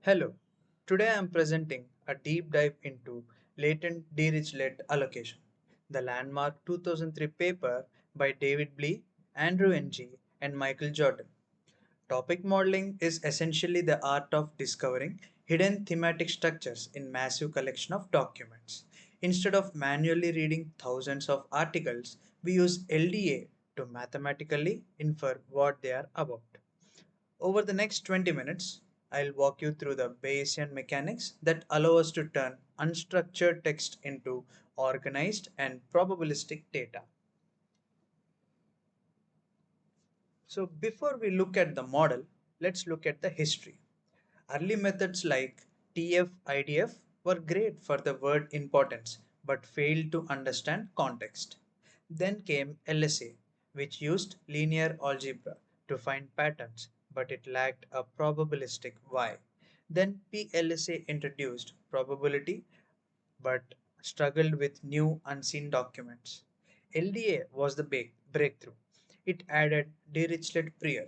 Hello, today I am presenting a deep dive into latent Dirichlet allocation, the landmark 2003 paper by David Blee, Andrew Ng, and Michael Jordan. Topic modeling is essentially the art of discovering hidden thematic structures in massive collection of documents. Instead of manually reading thousands of articles, we use LDA to mathematically infer what they are about. Over the next 20 minutes, I'll walk you through the Bayesian mechanics that allow us to turn unstructured text into organized and probabilistic data. So, before we look at the model, let's look at the history. Early methods like TF-IDF were great for the word importance but failed to understand context. Then came LSA, which used linear algebra to find patterns but it lacked a probabilistic why. Then PLSA introduced probability but struggled with new unseen documents. LDA was the big breakthrough. It added Dirichlet prior,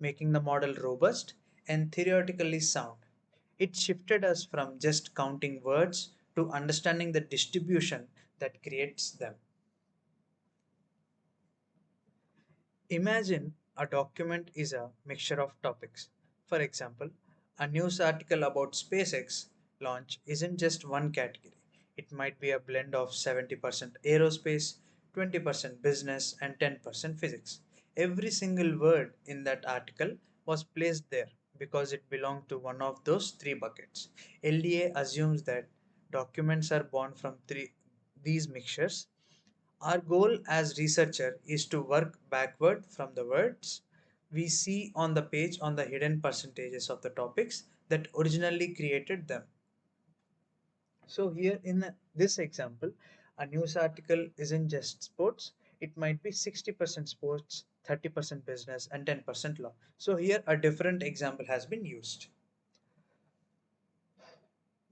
making the model robust and theoretically sound. It shifted us from just counting words to understanding the distribution that creates them. Imagine a document is a mixture of topics. For example, a news article about SpaceX launch isn't just one category. It might be a blend of 70% aerospace, 20% business, and 10% physics. Every single word in that article was placed there because it belonged to one of those three buckets. LDA assumes that documents are born from these mixtures. Our goal as researcher is to work backward from the words we see on the page on the hidden percentages of the topics that originally created them. So here in this example, a news article isn't just sports, it might be 60% sports, 30% business and 10% law. So here a different example has been used.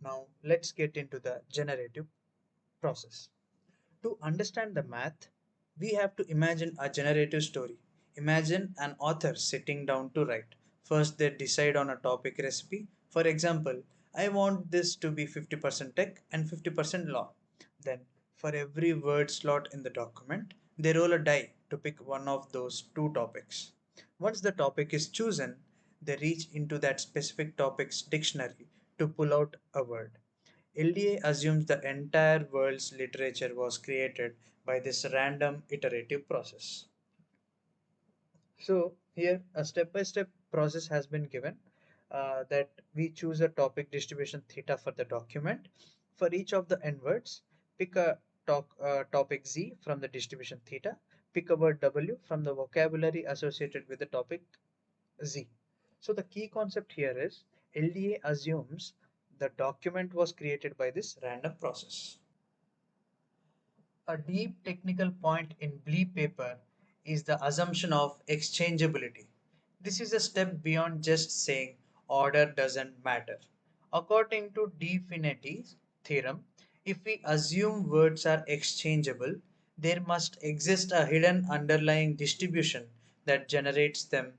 Now let's get into the generative process. To understand the math, we have to imagine a generative story. Imagine an author sitting down to write. First, they decide on a topic recipe. For example, I want this to be 50% tech and 50% law. Then, for every word slot in the document, they roll a die to pick one of those two topics. Once the topic is chosen, they reach into that specific topic's dictionary to pull out a word. LDA assumes the entire world's literature was created by this random iterative process. So here a step-by-step process has been given that we choose a topic distribution theta for the document. For each of the n words, pick a topic Z from the distribution theta, pick a word W from the vocabulary associated with the topic Z. So the key concept here is LDA assumes the document was created by this random process. A deep technical point in Blee paper is the assumption of exchangeability. This is a step beyond just saying order doesn't matter. According to Definity's theorem, if we assume words are exchangeable, there must exist a hidden underlying distribution that generates them.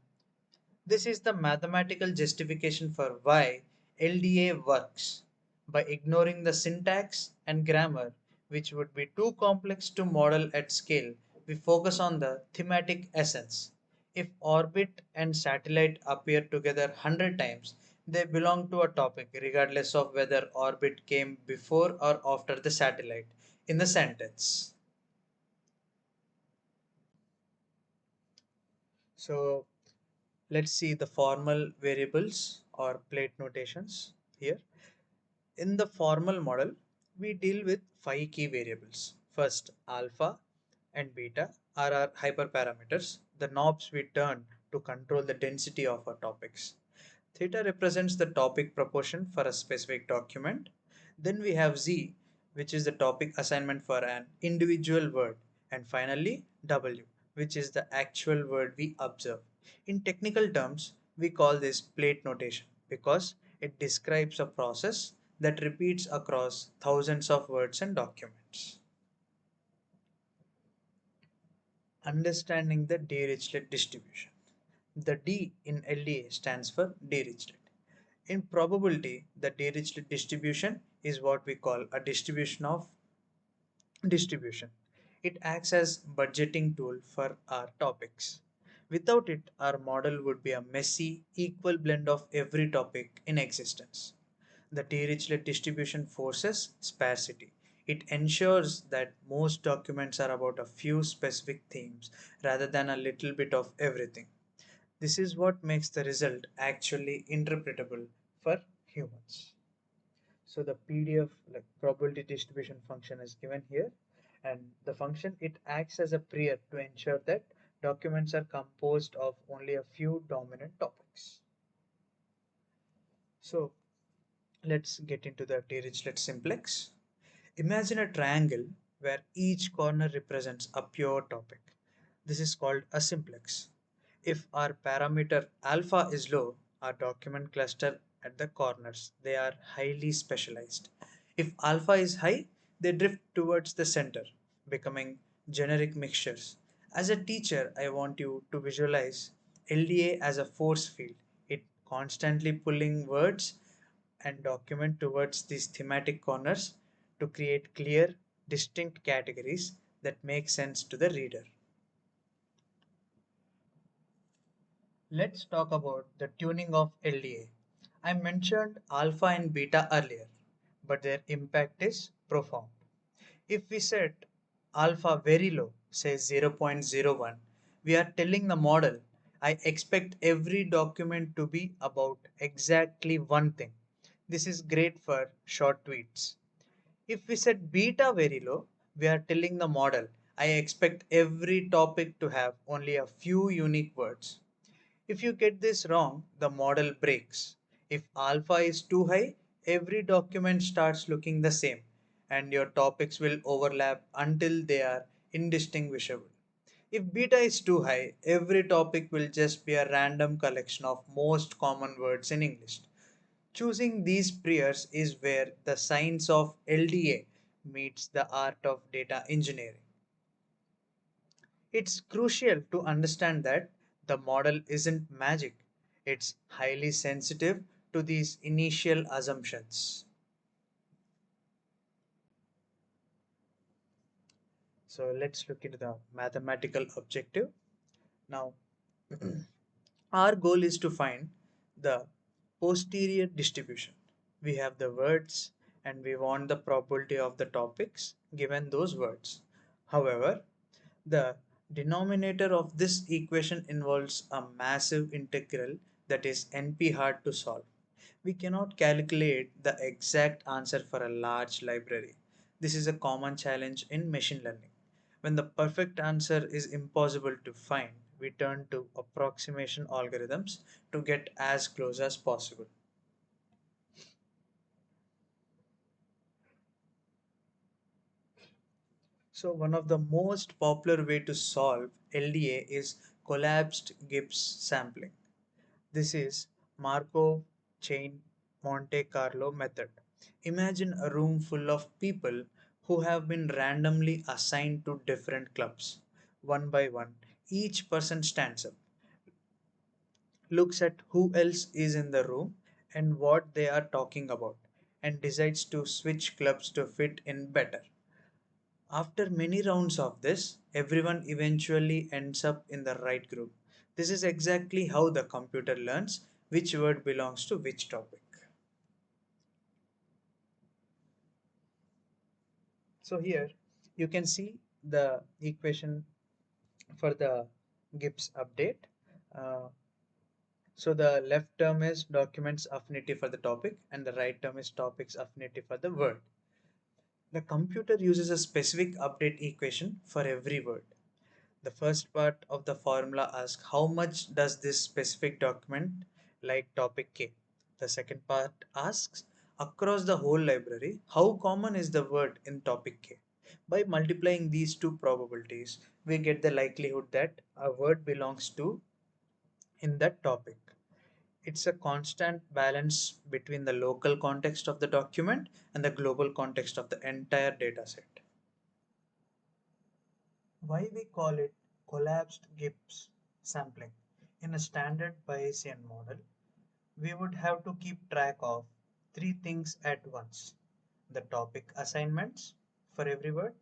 This is the mathematical justification for why LDA works. By ignoring the syntax and grammar, which would be too complex to model at scale, we focus on the thematic essence. If orbit and satellite appear together 100 times, they belong to a topic regardless of whether orbit came before or after the satellite in the sentence. So let's see the formal variables or plate notations here. In the formal model, we deal with five key variables. First, alpha and beta are our hyperparameters, the knobs we turn to control the density of our topics. Theta represents the topic proportion for a specific document. Then we have Z, which is the topic assignment for an individual word. And finally, W, which is the actual word we observe. In technical terms, we call this plate notation because it describes a process that repeats across thousands of words and documents. Understanding the Dirichlet distribution. The D in LDA stands for Dirichlet. In probability, the Dirichlet distribution is what we call a distribution of distribution. It acts as budgeting tool for our topics. Without it, our model would be a messy, equal blend of every topic in existence. The Dirichlet distribution forces sparsity. It ensures that most documents are about a few specific themes rather than a little bit of everything. This is what makes the result actually interpretable for humans. So the PDF like probability distribution function is given here, and the function it acts as a prior to ensure that documents are composed of only a few dominant topics. So let's get into the Dirichlet simplex. Imagine a triangle where each corner represents a pure topic. This is called a simplex. If our parameter alpha is low, our document cluster at the corners, they are highly specialized. If alpha is high, they drift towards the center, becoming generic mixtures. As a teacher, I want you to visualize LDA as a force field. It constantly pulling words and document towards these thematic corners to create clear, distinct categories that make sense to the reader. Let's talk about the tuning of LDA. I mentioned alpha and beta earlier, but their impact is profound. If we set alpha very low, say 0.01, we are telling the model, I expect every document to be about exactly one thing. This is great for short tweets. If we set beta very low, we are telling the model, I expect every topic to have only a few unique words. If you get this wrong, the model breaks. If alpha is too high, every document starts looking the same and your topics will overlap until they are indistinguishable. If beta is too high, every topic will just be a random collection of most common words in English. Choosing these priors is where the science of LDA meets the art of data engineering. It's crucial to understand that the model isn't magic, it's highly sensitive to these initial assumptions. So let's look into the mathematical objective. Now, our goal is to find the posterior distribution. We have the words and we want the probability of the topics given those words. However, the denominator of this equation involves a massive integral that is NP hard to solve. We cannot calculate the exact answer for a large library. This is a common challenge in machine learning. When the perfect answer is impossible to find, we turn to approximation algorithms to get as close as possible. So one of the most popular way to solve LDA is collapsed Gibbs sampling. This is Markov chain Monte Carlo method. Imagine a room full of people who have been randomly assigned to different clubs. One by one, each person stands up, looks at who else is in the room and what they are talking about, and decides to switch clubs to fit in better. After many rounds of this, everyone eventually ends up in the right group. This is exactly how the computer learns which word belongs to which topic. So here you can see the equation for the Gibbs update. Uh, so the left term is documents affinity for the topic and the right term is topics affinity for the word. The computer uses a specific update equation for every word. The first part of the formula asks how much does this specific document like topic K. The second part asks across the whole library how common is the word in topic K. By multiplying these two probabilities, we get the likelihood that a word belongs to in that topic. It's a constant balance between the local context of the document and the global context of the entire dataset. Why we call it collapsed Gibbs sampling? In a standard Bayesian model, we would have to keep track of three things at once: the topic assignments for every word,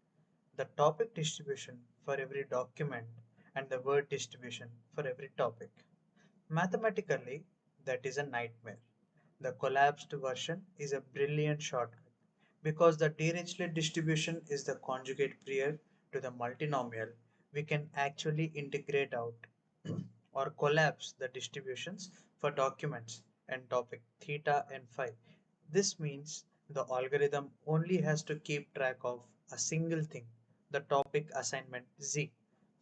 the topic distribution for every document, and the word distribution for every topic. Mathematically, that is a nightmare. The collapsed version is a brilliant shortcut because the Dirichlet distribution is the conjugate prior to the multinomial. We can actually integrate out or collapse the distributions for documents and topic theta and phi. This means the algorithm only has to keep track of a single thing, the topic assignment Z,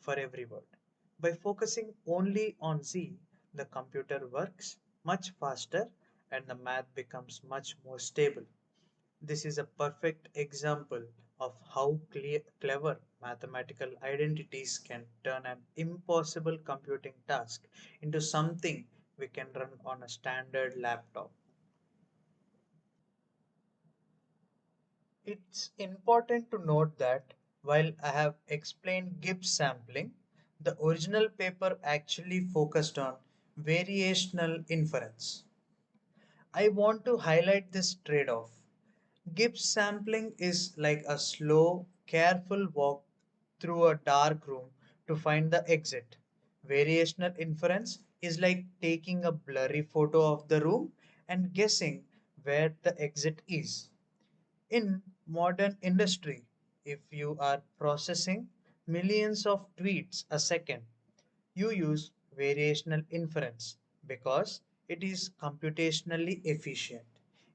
for every word. By focusing only on Z, the computer works much faster and the math becomes much more stable. This is a perfect example of how clever mathematical identities can turn an impossible computing task into something we can run on a standard laptop. It's important to note that while I have explained Gibbs sampling, the original paper actually focused on variational inference. I want to highlight this trade off. Gibbs sampling is like a slow, careful walk through a dark room to find the exit. Variational inference is like taking a blurry photo of the room and guessing where the exit is. In modern industry, if you are processing millions of tweets a second, you use variational inference because it is computationally efficient.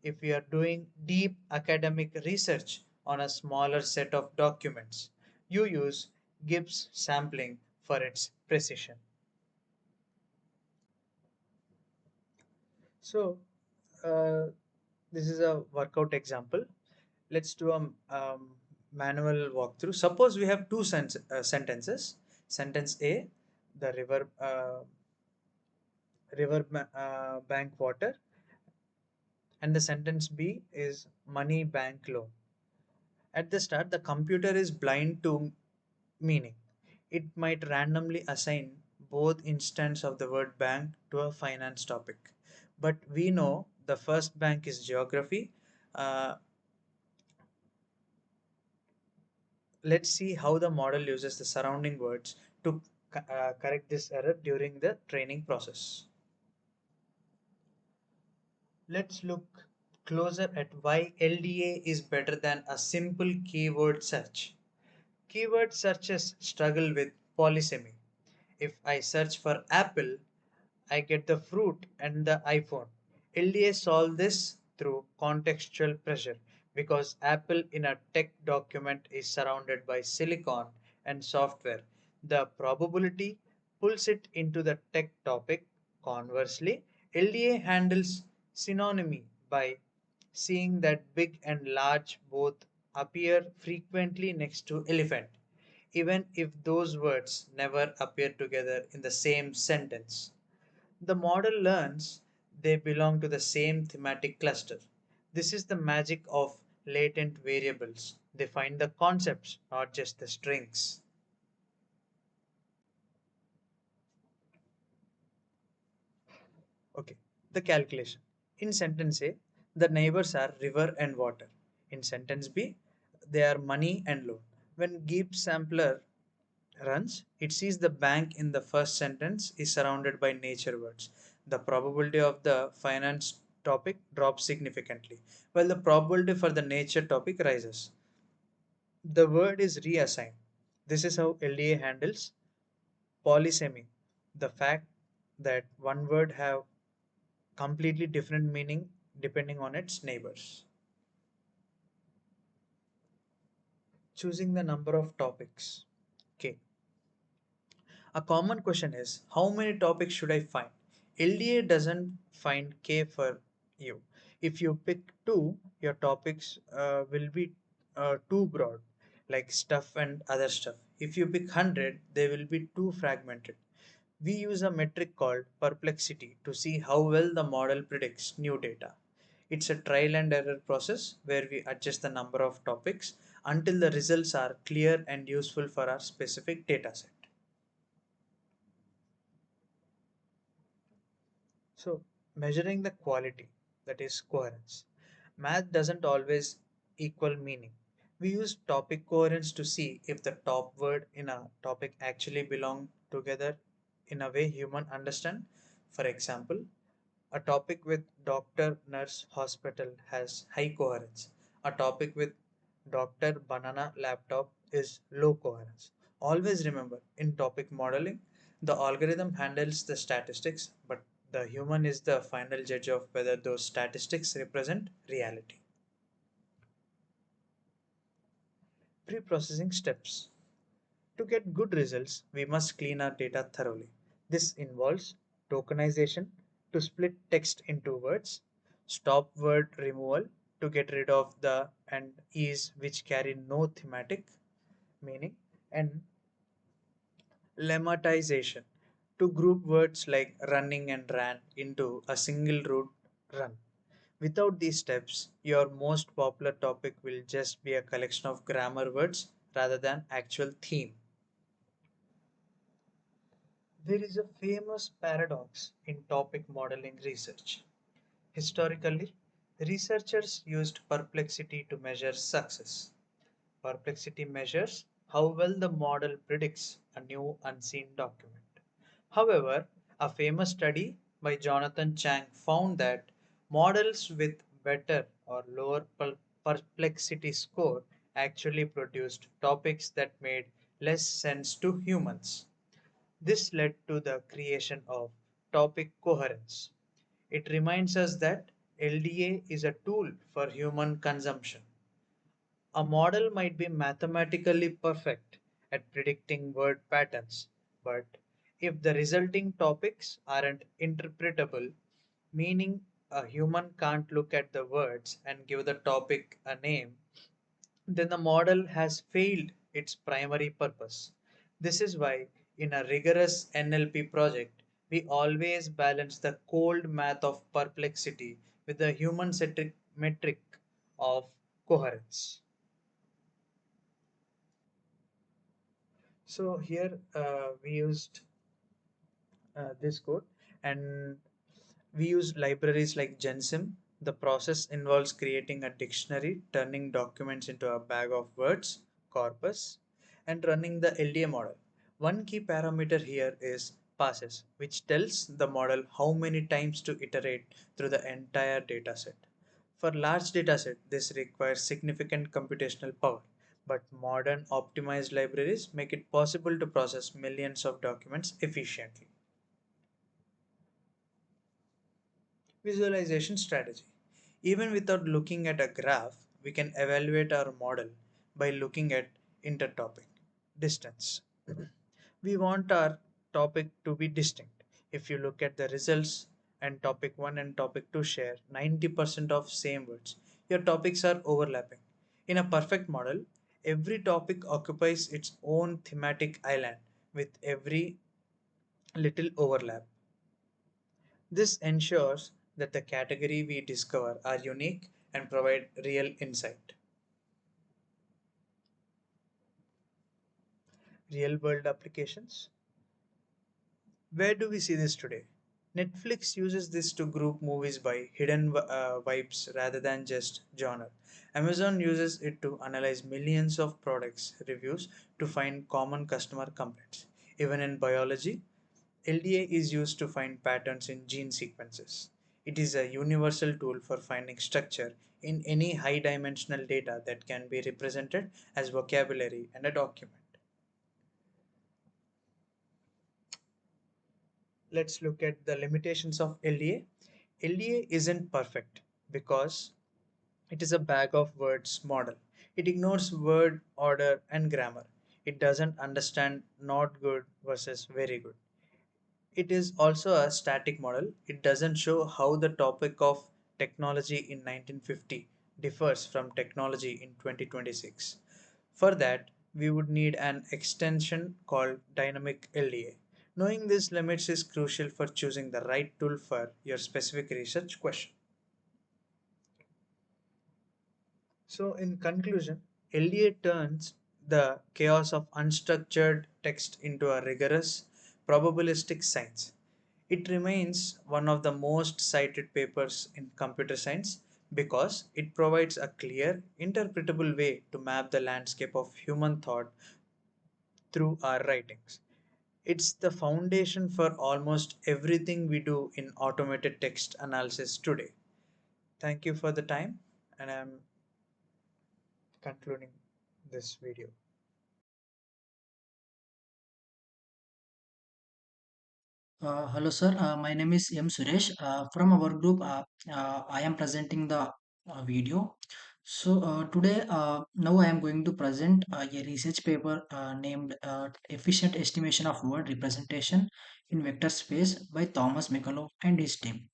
If you are doing deep academic research on a smaller set of documents, you use Gibbs sampling for its precision. So, uh, this is a workout example. Let's do a manual walkthrough. Suppose we have two sentences. Sentence A, the bank water, and the sentence B is money bank loan. At the start, the computer is blind to meaning. It might randomly assign both instances of the word bank to a finance topic. But we know the first bank is geography. Uh, let's see how the model uses the surrounding words to correct this error during the training process. Let's look closer at why LDA is better than a simple keyword search. Keyword searches struggle with polysemy. If I search for apple, I get the fruit and the iPhone. LDA solve this through contextual pressure because Apple in a tech document is surrounded by silicon and software. The probability pulls it into the tech topic. Conversely, LDA handles synonymy by seeing that big and large both appear frequently next to elephant, even if those words never appear together in the same sentence. The model learns they belong to the same thematic cluster. This is the magic of latent variables. They find the concepts, not just the strings. Okay, the calculation. In sentence A, the neighbors are river and water. In sentence B, they are money and loan. When Gibbs sampler runs, it sees the bank in the first sentence is surrounded by nature words. The probability of the finance topic drops significantly, while the probability for the nature topic rises. The word is reassigned. This is how LDA handles polysemy, the fact that one word have completely different meaning depending on its neighbors. Choosing the number of topics. Okay, a common question is how many topics should I find? LDA doesn't find K for you. If you pick two, your topics will be too broad, like stuff and other stuff. If you pick 100, they will be too fragmented. We use a metric called perplexity to see how well the model predicts new data. It's a trial and error process where we adjust the number of topics until the results are clear and useful for our specific dataset. So Measuring the quality, that is coherence. Math doesn't always equal meaning. We use topic coherence to see if the top word in a topic actually belong together in a way human understand. For example, a topic with doctor, nurse, hospital has high coherence. A topic with doctor, banana, laptop is low coherence. Always remember, in topic modeling, the algorithm handles the statistics, but the human is the final judge of whether those statistics represent reality. Pre-processing steps. To get good results, we must clean our data thoroughly. This involves tokenization to split text into words, stop word removal to get rid of the and is which carry no thematic meaning, and lemmatization to group words like running and ran into a single root run. Without these steps, your most popular topic will just be a collection of grammar words rather than actual theme. There is a famous paradox in topic modeling research. Historically, researchers used perplexity to measure success. Perplexity measures how well the model predicts a new unseen document. However, a famous study by Jonathan Chang found that models with better or lower perplexity score actually produced topics that made less sense to humans. This led to the creation of topic coherence. It reminds us that LDA is a tool for human consumption. A model might be mathematically perfect at predicting word patterns, but if the resulting topics aren't interpretable, meaning a human can't look at the words and give the topic a name, then the model has failed its primary purpose. This is why, in a rigorous NLP project, we always balance the cold math of perplexity with the human centric metric of coherence. So here we used this code, and we use libraries like GenSim. The process involves creating a dictionary, turning documents into a bag of words, corpus, and running the LDA model. One key parameter here is passes, which tells the model how many times to iterate through the entire dataset. For large dataset, this requires significant computational power, but modern optimized libraries make it possible to process millions of documents efficiently. Visualization strategy. Even without looking at a graph, we can evaluate our model by looking at intertopic distance. We want our topic to be distinct. If you look at the results and topic 1 and topic 2 share 90% of same words, your topics are overlapping. In a perfect model, every topic occupies its own thematic island with every little overlap. This ensures that the category we discover are unique and provide real insight. Real world applications. Where do we see this today? Netflix uses this to group movies by hidden vibes rather than just genre. Amazon uses it to analyze millions of products reviews to find common customer complaints. Even in biology, LDA is used to find patterns in gene sequences. It is a universal tool for finding structure in any high dimensional data that can be represented as vocabulary and a document. Let's look at the limitations of LDA. LDA isn't perfect because it is a bag of words model. It ignores word order and grammar. It doesn't understand not good versus very good. It is also a static model. It doesn't show how the topic of technology in 1950 differs from technology in 2026. For that, we would need an extension called dynamic LDA. Knowing these limits is crucial for choosing the right tool for your specific research question. So, in conclusion, LDA turns the chaos of unstructured text into a rigorous probabilistic science. It remains one of the most cited papers in computer science because it provides a clear, interpretable way to map the landscape of human thought through our writings. It's the foundation for almost everything we do in automated text analysis today. Thank you for the time, and I'm concluding this video. Hello, sir. My name is M. Suresh. From our group, I am presenting the video. So today, now I am going to present a research paper named "Efficient Estimation of Word Representation in Vector Space" by Thomas Mikalo and his team.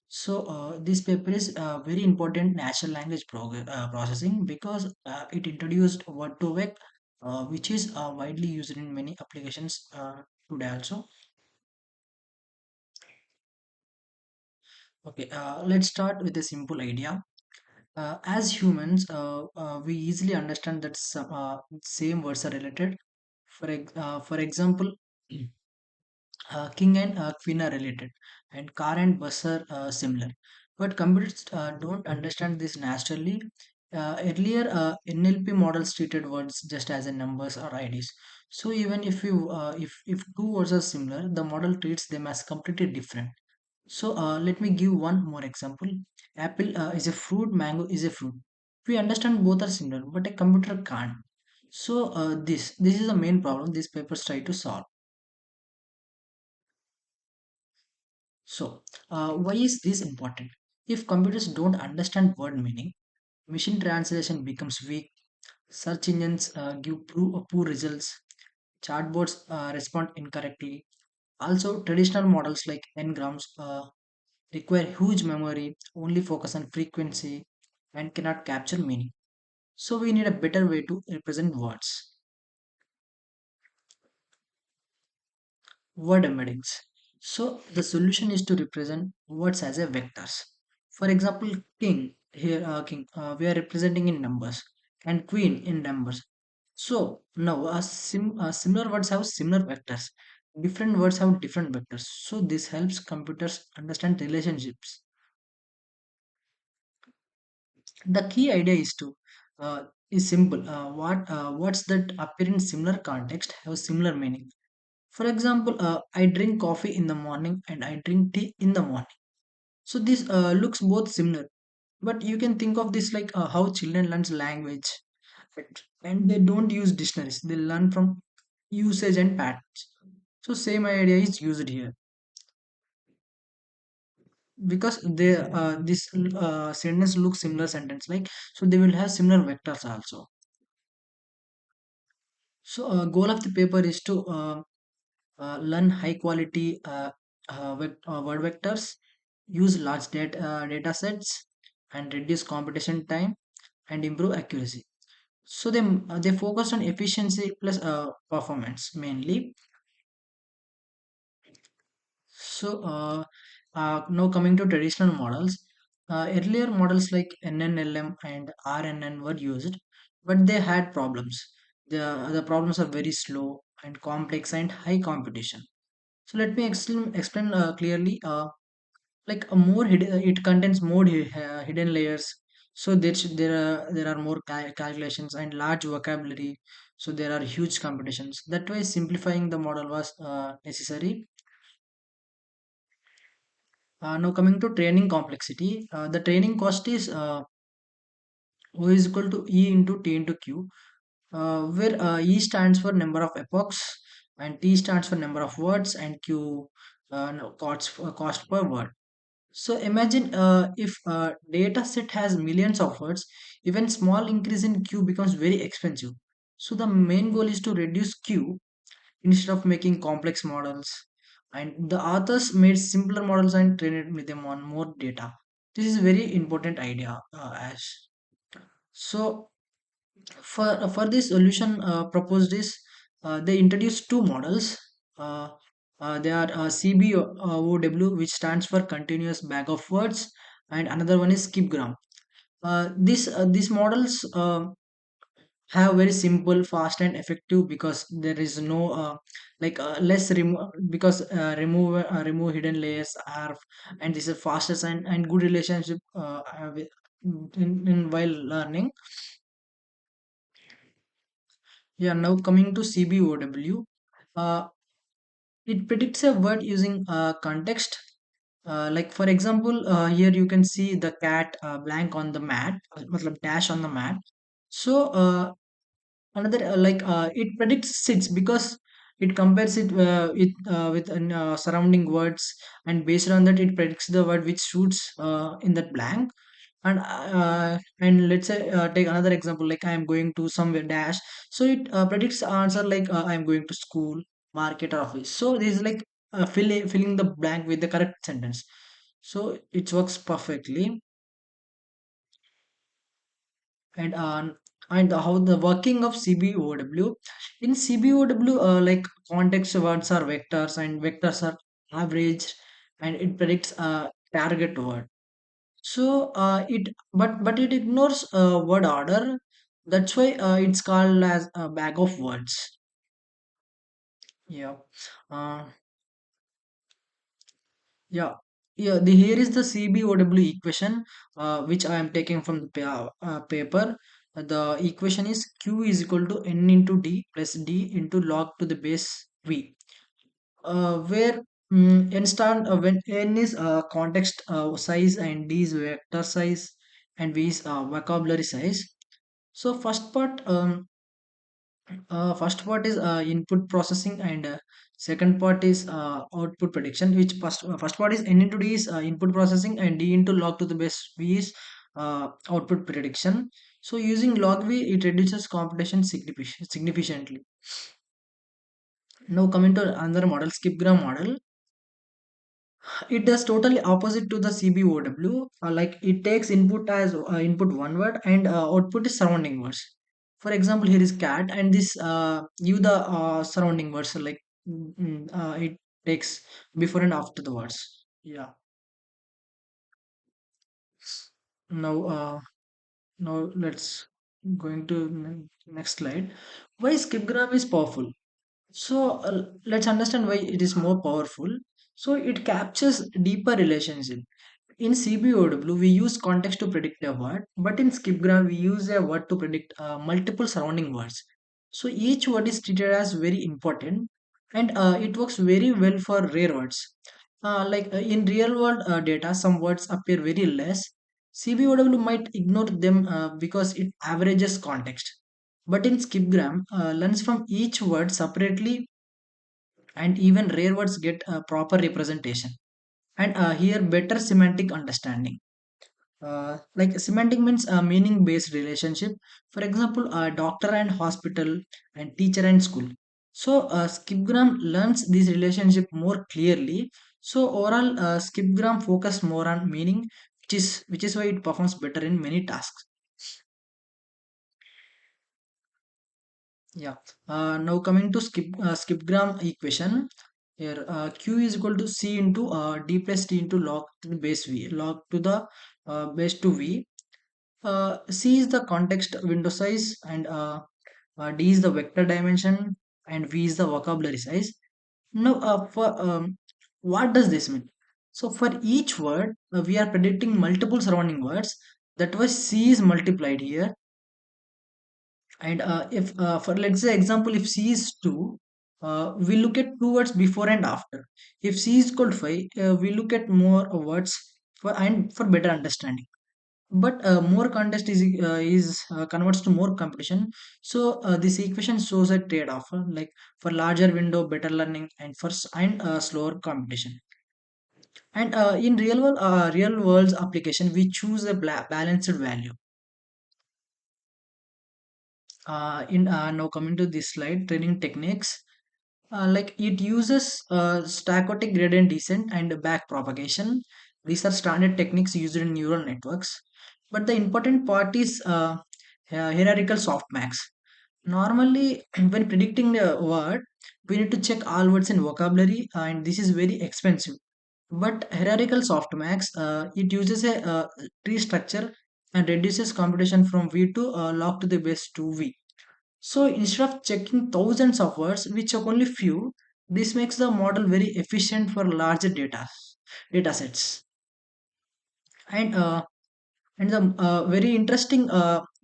So this paper is very important natural language processing because it introduced word to vec, which is widely used in many applications today also. Okay, let's start with a simple idea. As humans, we easily understand that some same words are related. For example, king and queen are related, and car and bus are similar. But computers don't understand this naturally. Earlier, NLP models treated words just as a numbers or IDs. So even if two words are similar, the model treats them as completely different. So let me give one more example. Apple is a fruit, mango is a fruit. We understand both are similar, but a computer can't. So this is the main problem these papers try to solve. So why is this important? If computers don't understand word meaning, machine translation becomes weak. Search engines give poor results. Chatbots respond incorrectly. Also, traditional models like ngrams require huge memory, only focus on frequency, and cannot capture meaning. So we need a better way to represent words. Word embeddings. So the solution is to represent words as a vectors. For example, king, we are representing in numbers, and queen in numbers. So now similar words have similar vectors. Different words have different vectors. So this helps computers understand relationships. The key idea is simple. Words that appear in similar context have similar meaning. For example, I drink coffee in the morning and I drink tea in the morning. So this looks both similar, but you can think of this like how children learn language, right? And they don't use dictionaries. They learn from usage and patterns. So same idea is used here because they this sentence looks similar sentence like, so they will have similar vectors also. So goal of the paper is to learn high quality word vectors, use large data sets, and reduce computation time and improve accuracy. So they focus on efficiency plus performance mainly. So now coming to traditional models, earlier models like NNLM and RNN were used, but they had problems. The problems are very slow and complex and high competition. So let me explain clearly. Like a it contains more hidden layers. So there are more calculations and large vocabulary. So there are huge competitions. That way, simplifying the model was necessary. Now coming to training complexity, the training cost is O is equal to E into T into Q, where E stands for number of epochs and T stands for number of words and Q no, cost per word. So imagine if a data set has millions of words, even small increase in Q becomes very expensive. So the main goal is to reduce Q instead of making complex models. And the authors made simpler models and trained with them on more data. This is very important idea, Ash. So for this solution proposed is they introduced two models. Uh, they are CBOW, which stands for continuous bag of words, and another one is skipgram. These models have very simple, fast, and effective, because there is no less because remove hidden layers are, and this is fastest and good relationship in while learning. Yeah, now coming to CBOW, uh, it predicts a word using context. Like for example, here you can see the cat blank on the mat, matlab dash on the mat. So another it predicts sits because it compares it with surrounding words, and based on that it predicts the word which suits in that blank. And let's say take another example, like I am going to somewhere dash, so it predicts the answer like I am going to school, market, or office. So this is like filling the blank with the correct sentence, so it works perfectly. And how the working of CBOW. In CBOW, like context words are vectors, and vectors are averaged, and it predicts a target word. So it but it ignores word order. That's why it's called as a bag of words. Yeah. Uh, Yeah, yeah. Here is the CBOW equation, which I am taking from the paper. The equation is Q is equal to N into D plus D into log to the base V, where N stand when N is context size, and D is vector size, and V is vocabulary size. So first part is input processing, and second part is output prediction. Which first part is n into d is input processing, and d into log to the base v is output prediction. So using log v, it reduces computation significantly. Now coming to another model, skipgram model. It does totally opposite to the CBOW. Like it takes input as input one word, and output is surrounding words. For example, here is cat, and this give the surrounding words, like it takes before and after the words. Yeah. Now, let's going to next slide. Why skipgram is powerful? So let's understand why it is more powerful. So it captures deeper relationship. In CBOW, we use context to predict a word, but in skipgram, we use a word to predict multiple surrounding words. So each word is treated as very important, and it works very well for rare words. In real world data, some words appear very less. CBOW might ignore them because it averages context. But in skipgram, learns from each word separately, and even rare words get a proper representation. And here, better semantic understanding. Like semantic means a meaning based relationship. For example, doctor and hospital, and teacher and school. So skipgram learns this relationship more clearly. So overall, skipgram focus more on meaning, which is why it performs better in many tasks. Yeah. Now coming to skipgram equation. Here, Q is equal to C into D plus D into log to the base V, log to the base to V. C is the context window size, and D is the vector dimension, and V is the vocabulary size. Now, for what does this mean? So, for each word, we are predicting multiple surrounding words. That was C is multiplied here, and if for let's say example, if C is 2, we look at two words before and after. If C is equal to 5, we look at more words for better understanding. But more context is converts to more competition. So this equation shows a trade-off, like for larger window, better learning, and slower competition. And in real world's application, we choose a balanced value. In Now coming to this slide, training techniques. Like it uses stachotic gradient descent and back propagation. These are standard techniques used in neural networks. But the important part is hierarchical softmax. Normally, when predicting a word, we need to check all words in vocabulary, and this is very expensive. But hierarchical softmax, it uses a tree structure and reduces computation from V to log to the base to V. So instead of checking thousands of words, we check only few. This makes the model very efficient for larger data sets. And the very interesting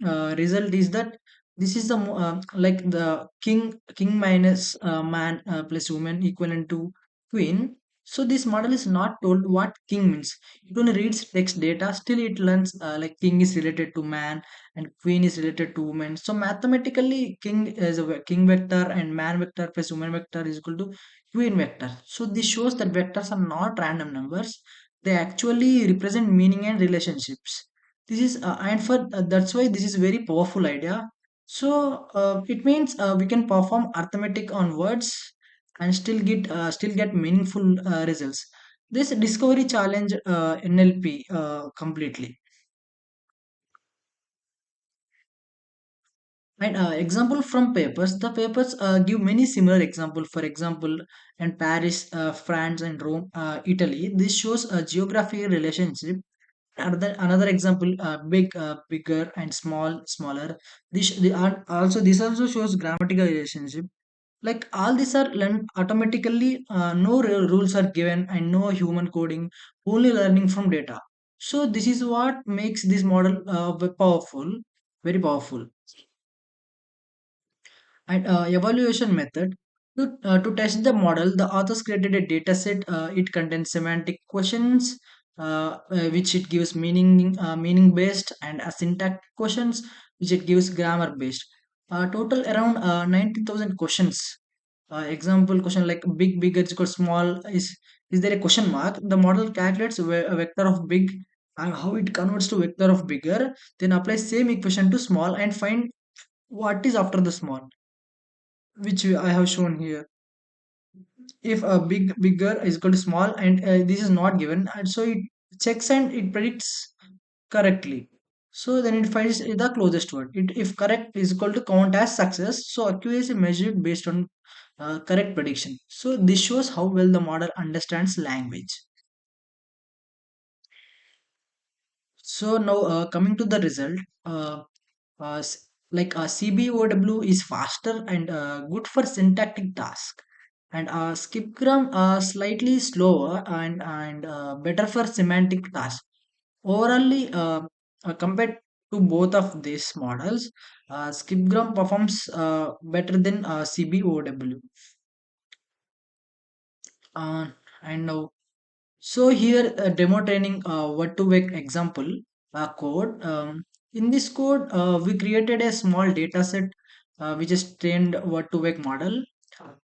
result is that this is the like the king minus man plus woman equivalent to queen. So this model is not told what king means. It only reads text data. Still, it learns like king is related to man and queen is related to woman. So mathematically, king is a king vector and man vector plus woman vector is equal to queen vector. So this shows that vectors are not random numbers. They actually represent meaning and relationships. This is and for that's why this is very powerful idea. So it means we can perform arithmetic on words and still get meaningful results. This discovery challenge NLP completely. And example from papers, the papers give many similar example. For example, in Paris, France, and Rome, Italy, this shows a geographical relationship. Another example, bigger, and smaller. This also shows grammatical relationship. Like all these are learned automatically. No rules are given and no human coding. Only learning from data. So this is what makes this model powerful, very powerful. And evaluation method. To test the model, the authors created a data set. It contains semantic questions, which it gives meaning based, and syntactic questions, which it gives grammar based. Total around 90,000 questions. Example question like big, bigger is equal to small. Is there a question mark? The model calculates a vector of big and how it converts to vector of bigger. Then apply same equation to small and find what is after the small, which I have shown here. If a bigger is equal to small and this is not given, and so it checks and it predicts correctly. So then it finds the closest word. If correct is equal to count as success, so accuracy measured based on correct prediction. So this shows how well the model understands language. So now coming to the result, like CBOW is faster and good for syntactic task, and skipgram slightly slower and better for semantic task. Overall, compared to both of these models, skipgram performs better than CBOW. Uh, and now So here demo training word to vec example code. In this code, we created a small data set which is trained word to vec model.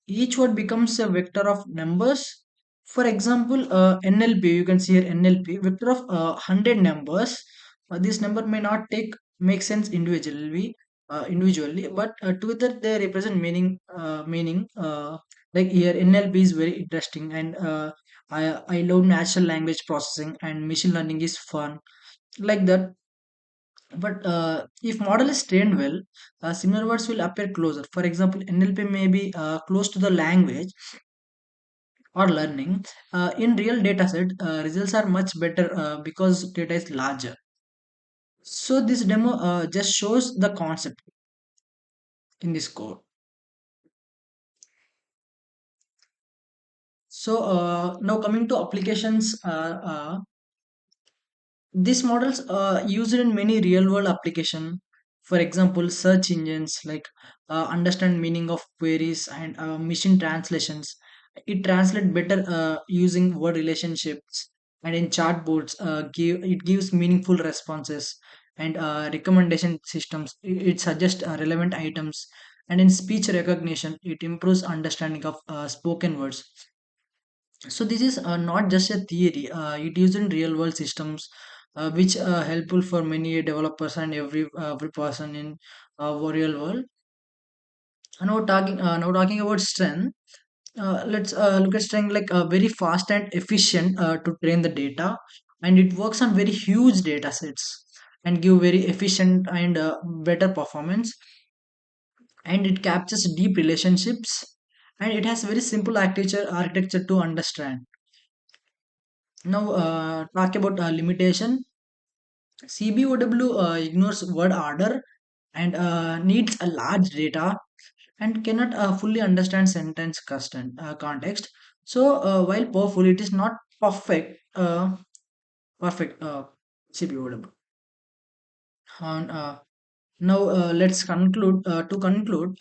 Each word becomes a vector of numbers. For example, NLP, you can see here NLP vector of 100 numbers. This number may not make sense individually, but together they represent meaning. Like here, NLP is very interesting, and I love natural language processing, and machine learning is fun, like that. But if model is trained well, similar words will appear closer. For example, NLP may be close to the language or learning. In real data set, results are much better because data is larger. So this demo just shows the concept in this code. So now coming to applications, these models are used in many real world application. For example, search engines like understand meaning of queries and machine translations. It translate better using word relationships, and in chatbots, it gives meaningful responses, and recommendation systems. It suggests relevant items, and in speech recognition, it improves understanding of spoken words. So this is not just a theory. It used in real world systems, which are helpful for many developers and every person in real world. Now talking about strength. Let's look at strength like very fast and efficient to train the data, and it works on very huge data sets and give very efficient and better performance, and it captures deep relationships, and it has very simple architecture to understand. Now, talk about limitation. CBOW ignores word order and needs a large data and cannot fully understand sentence context. So while powerful, it is not perfect CPOW. And now let's conclude. To conclude,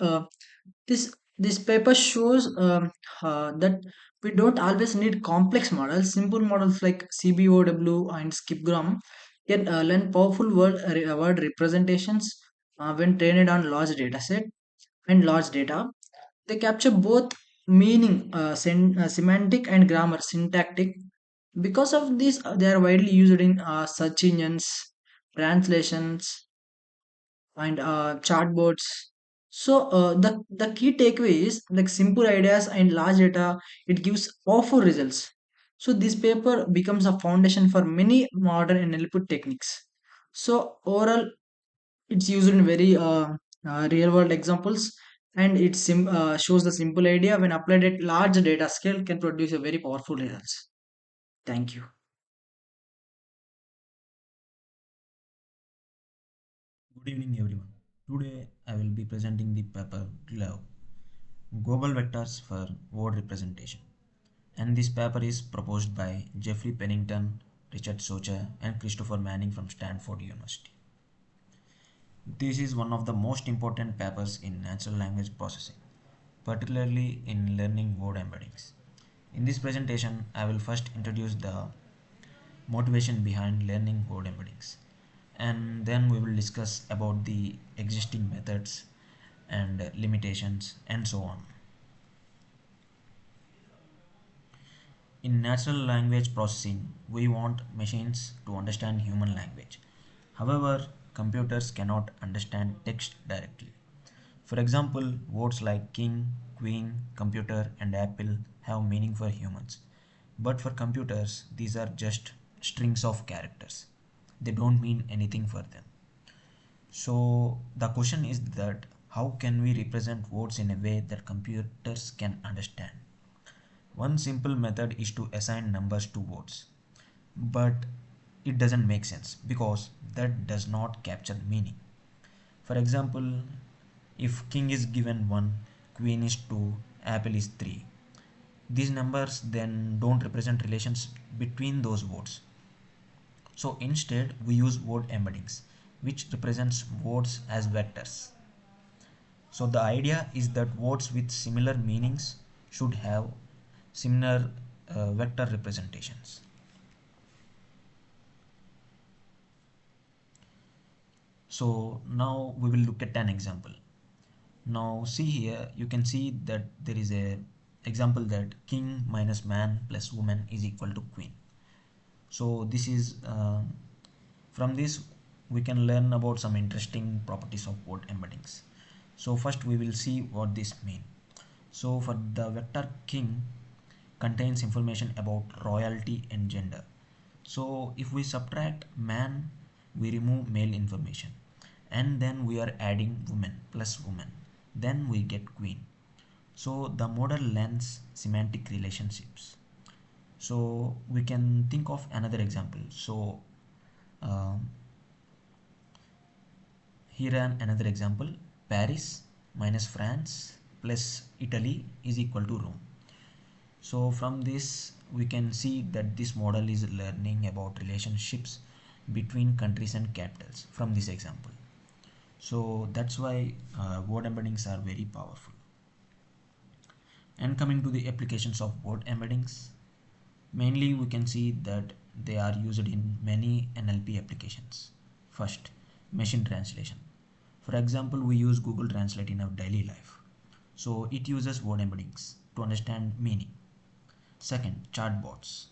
this paper shows that we don't always need complex models. Simple models like CBOW and skipgram can learn powerful word representations when trained on large data set and large data. They capture both meaning, semantic and grammar, syntactic. Because of this, they are widely used in search engines, translations, and chatbots. So the key takeaway is like simple ideas and large data. It gives powerful results. So this paper becomes a foundation for many modern NLP techniques. So overall, it's used in very real world examples, and shows the simple idea when applied at large data scale can produce a very powerful results. Thank you. Good evening, everyone. Today I will be presenting the paper GLOVE Global Vectors for Word Representation. And this paper is proposed by Jeffrey Pennington, Richard Socha, and Christopher Manning from Stanford University. This is one of the most important papers in natural language processing, particularly in learning word embeddings. In this presentation, I will first introduce the motivation behind learning word embeddings, and then we will discuss about the existing methods and limitations and so on. In natural language processing, we want machines to understand human language. However, computers cannot understand text directly. For example, words like king, queen, computer, and apple have meaning for humans. But for computers, these are just strings of characters. They don't mean anything for them. So the question is that how can we represent words in a way that computers can understand? One simple method is to assign numbers to words, but it doesn't make sense because that does not capture meaning. For example, if king is given 1, queen is 2, apple is 3, these numbers then don't represent relations between those words. So instead, we use word embeddings, which represents words as vectors. So the idea is that words with similar meanings should have similar vector representations. So now we will look at an example. Now see here, you can see that there is a example that king minus man plus woman is equal to queen. So this is from this we can learn about some interesting properties of word embeddings. So first we will see what this mean. So for the vector king contains information about royalty and gender. So if we subtract man, we remove male information, and then we are adding woman plus woman, then we get queen. So the model learns semantic relationships. So we can think of another example. So um, here another example, Paris minus France plus Italy is equal to Rome. So from this we can see that this model is learning about relationships between countries and capitals from this example. So that's why word embeddings are very powerful. And coming to the applications of word embeddings, mainly we can see that they are used in many NLP applications. First, machine translation. For example, we use Google Translate in our daily life. So it uses word embeddings to understand meaning. Second, chatbots.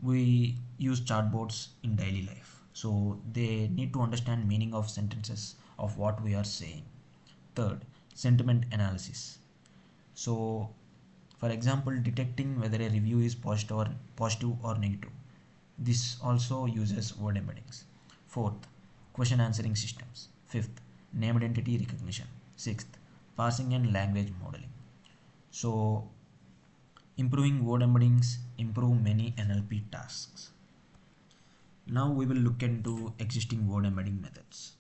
We use chatbots in daily life. So they need to understand meaning of sentences of what we are saying. Third, sentiment analysis. So for example, detecting whether a review is positive or negative. This also uses word embeddings. Fourth, question answering systems. Fifth, name identity recognition. Sixth, parsing and language modeling. So improving word embeddings improve many NLP tasks. Now we will look into existing word embedding methods.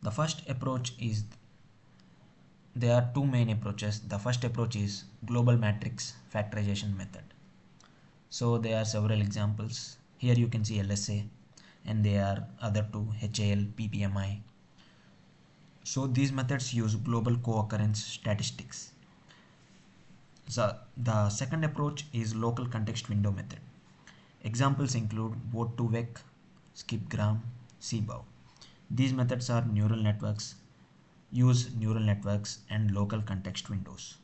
The first approach is, there are two main approaches. The first approach is global matrix factorization method. So there are several examples. Here you can see LSA, and there are other two, HAL, PPMI. So these methods use global co-occurrence statistics. So the second approach is local context window method. Examples include Vogt-Vec, skipgram, CBOW. These methods are use neural networks and local context windows.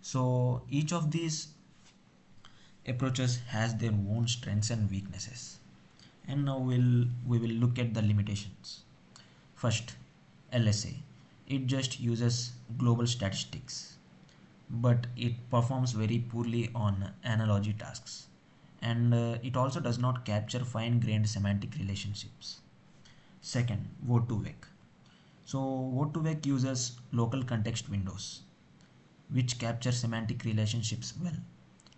So each of these approaches has their own strengths and weaknesses. And now we will look at the limitations. First, LSA. It just uses global statistics, but it performs very poorly on analogy tasks. And it also does not capture fine-grained semantic relationships. Second, Vogt-Vec. So Vogt-Vec uses local context windows, which capture semantic relationships well.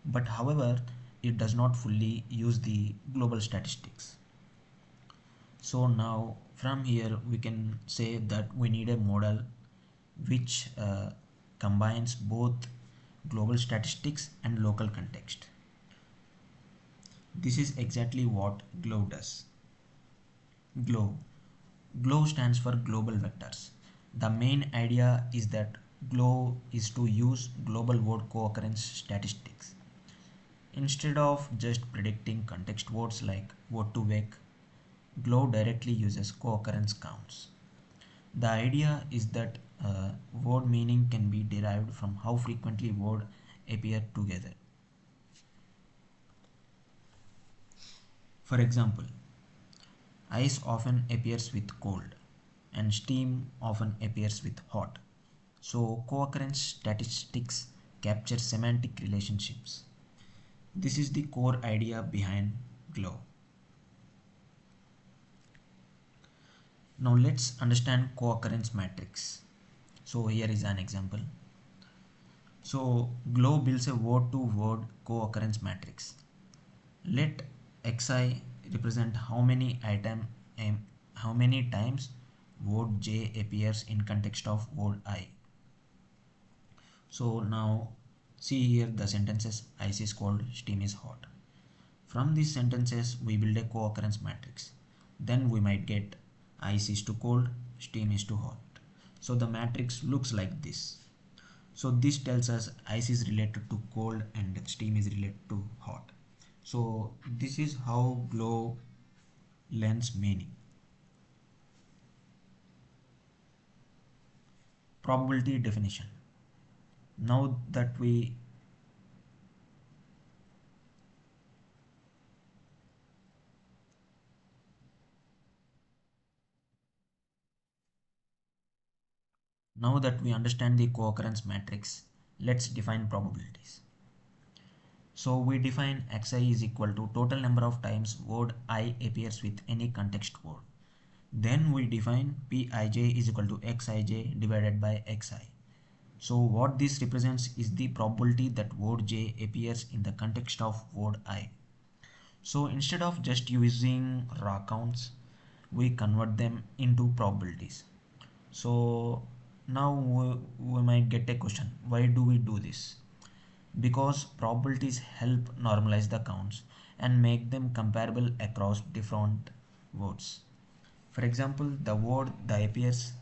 But however, it does not fully use the global statistics. So now from here we can say that we need a model which combines both global statistics and local context. This is exactly what GLOW does. GLOW. GLOW stands for global vectors. The main idea is that GLOW is to use global word co-occurrence statistics. Instead of just predicting context words like Vogt-Vec, GLOW directly uses co-occurrence counts. The idea is that word meaning can be derived from how frequently words appear together. For example, ice often appears with cold and steam often appears with hot. So co-occurrence statistics capture semantic relationships. This is the core idea behind GLOW. Now let's understand co-occurrence matrix. So here is an example. So GLOW builds a word-to-word co-occurrence matrix. Let xi represent how many times word j appears in context of word I. So now see here the sentences ice is cold, steam is hot. From these sentences we build a co-occurrence matrix. Then we might get ice is to cold, steam is to hot. So the matrix looks like this. So this tells us ice is related to cold and steam is related to hot. So this is how GLOW lends meaning. Probability definition. Now that we understand the co-occurrence matrix, let's define probabilities. So we define xi is equal to total number of times word I appears with any context word. Then we define pij is equal to xij divided by xi. So what this represents is the probability that word j appears in the context of word I. So instead of just using raw counts, we convert them into probabilities. So now we might get a question, why do we do this? Because probabilities help normalize the counts and make them comparable across different words. For example, the word the appears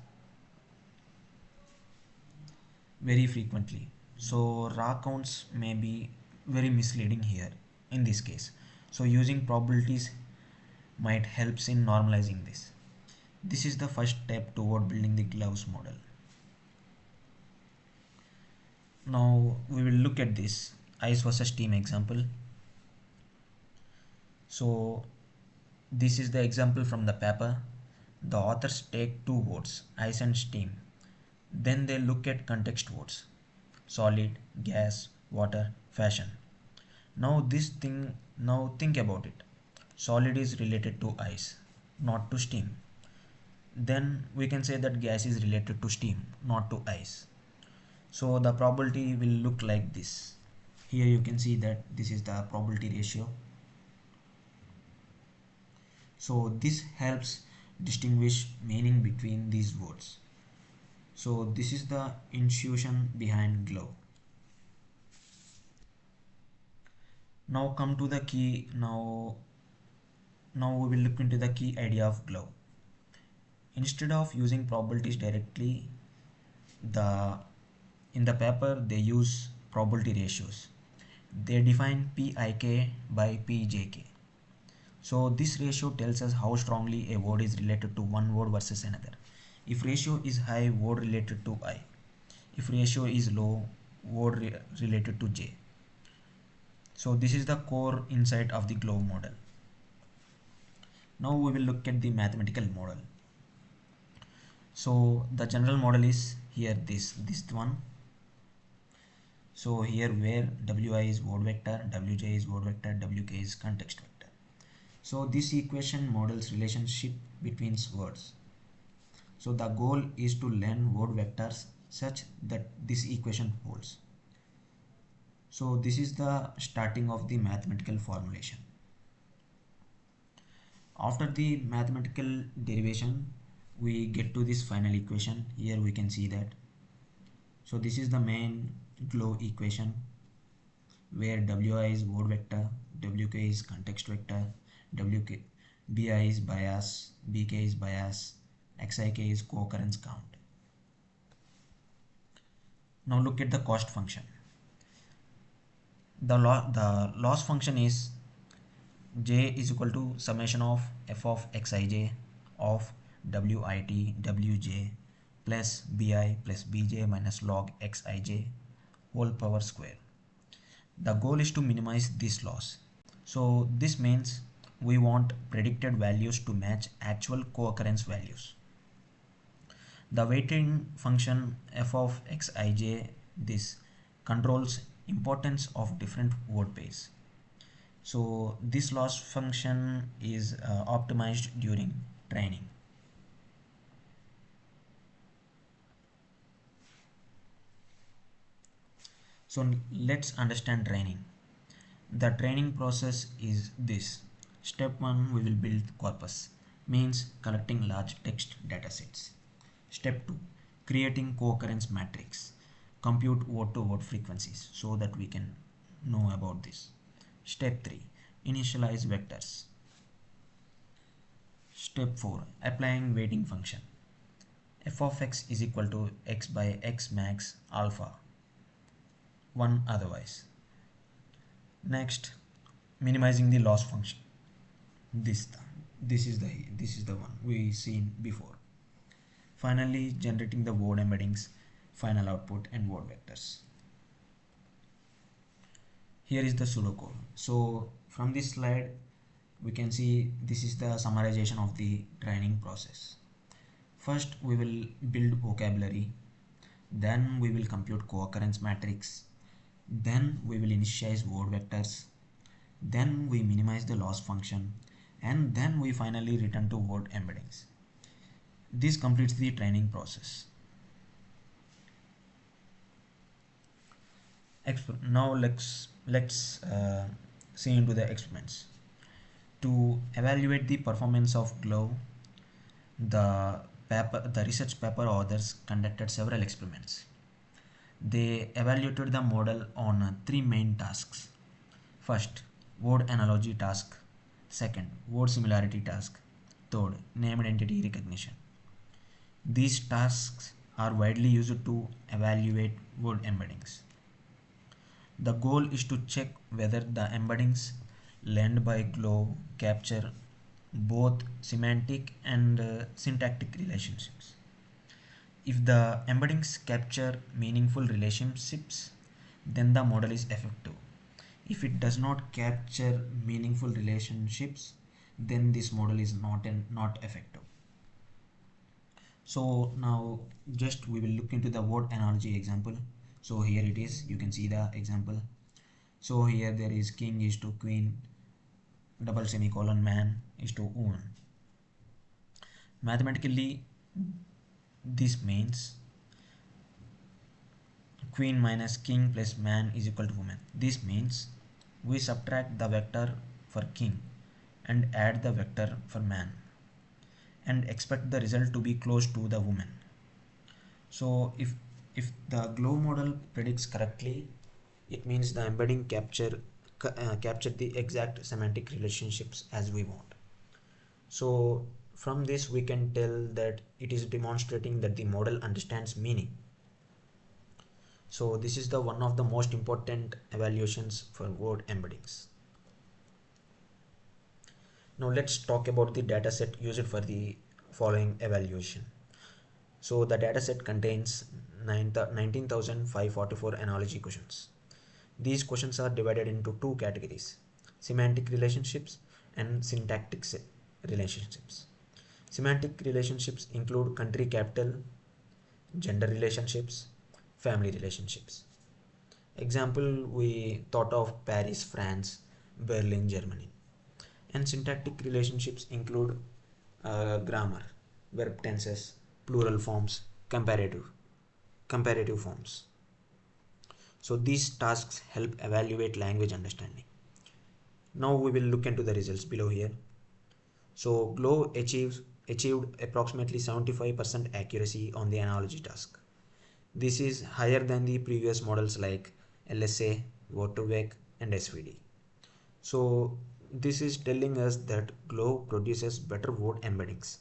very frequently. So raw counts may be very misleading here in this case. So using probabilities might helps in normalizing this. This is the first step toward building the GLOWS model. Now we will look at this ice versus steam example. So this is the example from the paper. The authors take two words, ice and steam. Then they look at context words, solid, gas, water, fashion. Now think about it. Solid is related to ice, not to steam. Then we can say that gas is related to steam, not to ice. So the probability will look like this. Here you can see that this is the probability ratio. So this helps distinguish meaning between these words. So this is the intuition behind glove. Now come to the key. Now we will look into the key idea of glove. Instead of using probabilities directly, the in the paper they use probability ratios. They define Pik by Pjk. So this ratio tells us how strongly a word is related to one word versus another. If ratio is high, word related to I. If ratio is low, word related to J. So this is the core insight of the glove model. Now we will look at the mathematical model. So the general model is here this one. So here where Wi is word vector, Wj is word vector, Wk is context vector. So this equation models relationship between words. So the goal is to learn word vectors such that this equation holds. So this is the starting of the mathematical formulation. After the mathematical derivation, we get to this final equation. Here we can see that. So this is the main glove equation where Wi is word vector, Wk is context vector, Bi is bias, Bk is bias, Xik is co-occurrence count. Now look at the cost function. The loss function is j is equal to summation of f of xij of wit wj plus bi plus bj minus log xij whole power square. The goal is to minimize this loss. So this means we want predicted values to match actual co-occurrence values. The weighting function f of xij this controls importance of different word pairs. So this loss function is optimized during training. So let's understand training. The training process is this. Step 1, we will build corpus, means collecting large text datasets. Step 2, creating co-occurrence matrix, compute word-to-word frequencies so that we can know about this. Step 3, initialize vectors. Step 4, applying weighting function. F of x is equal to x by x max alpha, 1 otherwise. Next, minimizing the loss function. This is the one we seen before. Finally, generating the word embeddings, final output and word vectors. Here is the pseudocode. So from this slide we can see this is the summarization of the training process. First we will build vocabulary, then we will compute co-occurrence matrix, then we will initialize word vectors, then we minimize the loss function, and then we finally return to word embeddings. This completes the training process. Now let's see into the experiments. To evaluate the performance of glove, the research paper authors conducted several experiments. They evaluated the model on 3 main tasks. First, word analogy task. Second, word similarity task. Third, named entity recognition. These tasks are widely used to evaluate word embeddings. The goal is to check whether the embeddings learned by glove capture both semantic and syntactic relationships. If the embeddings capture meaningful relationships, then the model is effective. If it does not capture meaningful relationships, then this model is not effective. So now just we will look into the word analogy example. So here it is, you can see the example. So here there is king is to queen, double semicolon, man is to woman. Mathematically this means queen minus king plus man is equal to woman. This means we subtract the vector for king and add the vector for man, and expect the result to be close to the woman. So if the glow model predicts correctly, it means the embedding capture the exact semantic relationships as we want. So from this we can tell that it is demonstrating that the model understands meaning. So this is the one of the most important evaluations for word embeddings. Now let's talk about the dataset used for the following evaluation. So the dataset contains 19,544 analogy questions. These questions are divided into two categories: semantic relationships and syntactic relationships. Semantic relationships include country capital, gender relationships, family relationships. Example, we thought of Paris, France, Berlin, Germany. And syntactic relationships include grammar, verb tenses, plural forms, comparative forms. So these tasks help evaluate language understanding. Now we will look into the results below here. So Glow achieved approximately 75% accuracy on the analogy task. This is higher than the previous models like LSA, Word2Vec, and SVD. So this is telling us that Glow produces better word embeddings.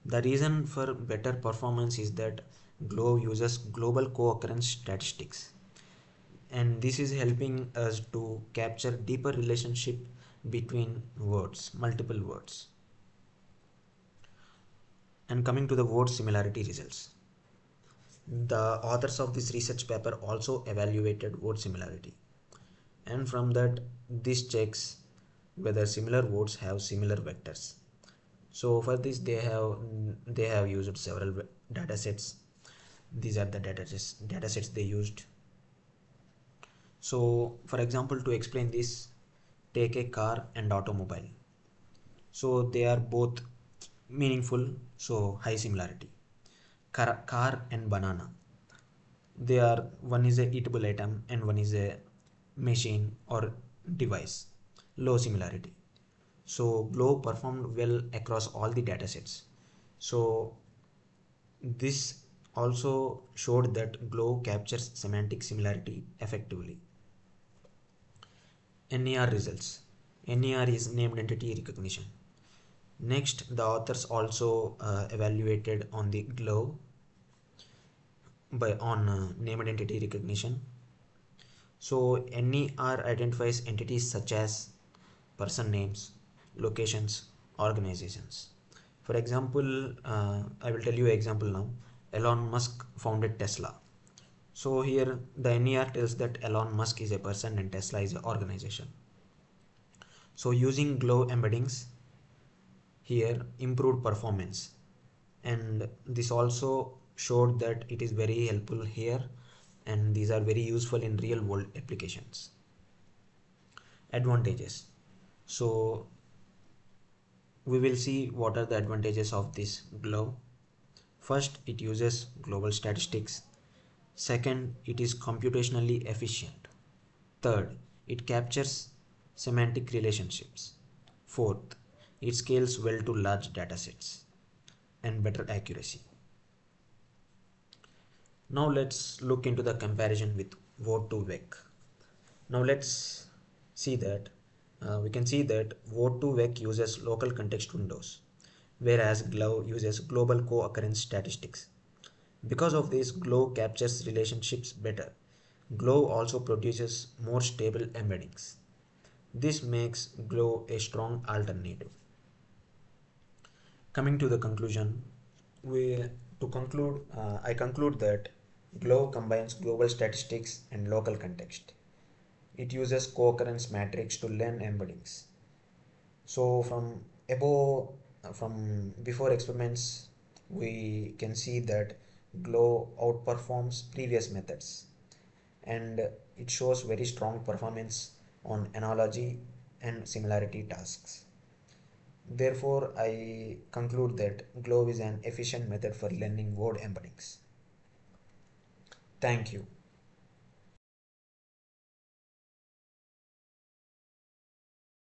The reason for better performance is that Glow uses global co-occurrence statistics, and this is helping us to capture deeper relationship between words, multiple words. And coming to the word similarity results, the authors of this research paper also evaluated word similarity, and from that this checks whether similar words have similar vectors. So for this they have used several data sets. These are the data sets they used. So for example, to explain this, take a car and automobile. So they are both meaningful, so high similarity. Car and banana, they are, one is a eatable item and one is a machine or device, low similarity. So Glow performed well across all the datasets. So this also showed that Glow captures semantic similarity effectively. NER results. NER is named entity recognition. Next, the authors also evaluated on the Glow on named entity recognition. So NER identifies entities such as person names, locations, organizations. For example, I will tell you an example now. Elon Musk founded Tesla. So here the NER tells that Elon Musk is a person and Tesla is an organization. So using Glow embeddings here improved performance, and this also showed that it is very helpful here, and these are very useful in real world applications. Advantages. So we will see what are the advantages of this Glow. First, it uses global statistics. Second, it is computationally efficient. Third, it captures semantic relationships. Fourth, it scales well to large datasets and better accuracy. Now let's look into the comparison with Word2Vec. Now let's see that we can see that Word2Vec uses local context windows, whereas Glow uses global co-occurrence statistics. Because of this, Glow captures relationships better. Glow also produces more stable embeddings. This makes Glow a strong alternative. Coming to the conclusion, I conclude that Glow combines global statistics and local context. It uses co-occurrence matrix to learn embeddings. So from before experiments, we can see that Glow outperforms previous methods, and it shows very strong performance on analogy and similarity tasks. Therefore, I conclude that Glow is an efficient method for learning word embeddings. Thank you.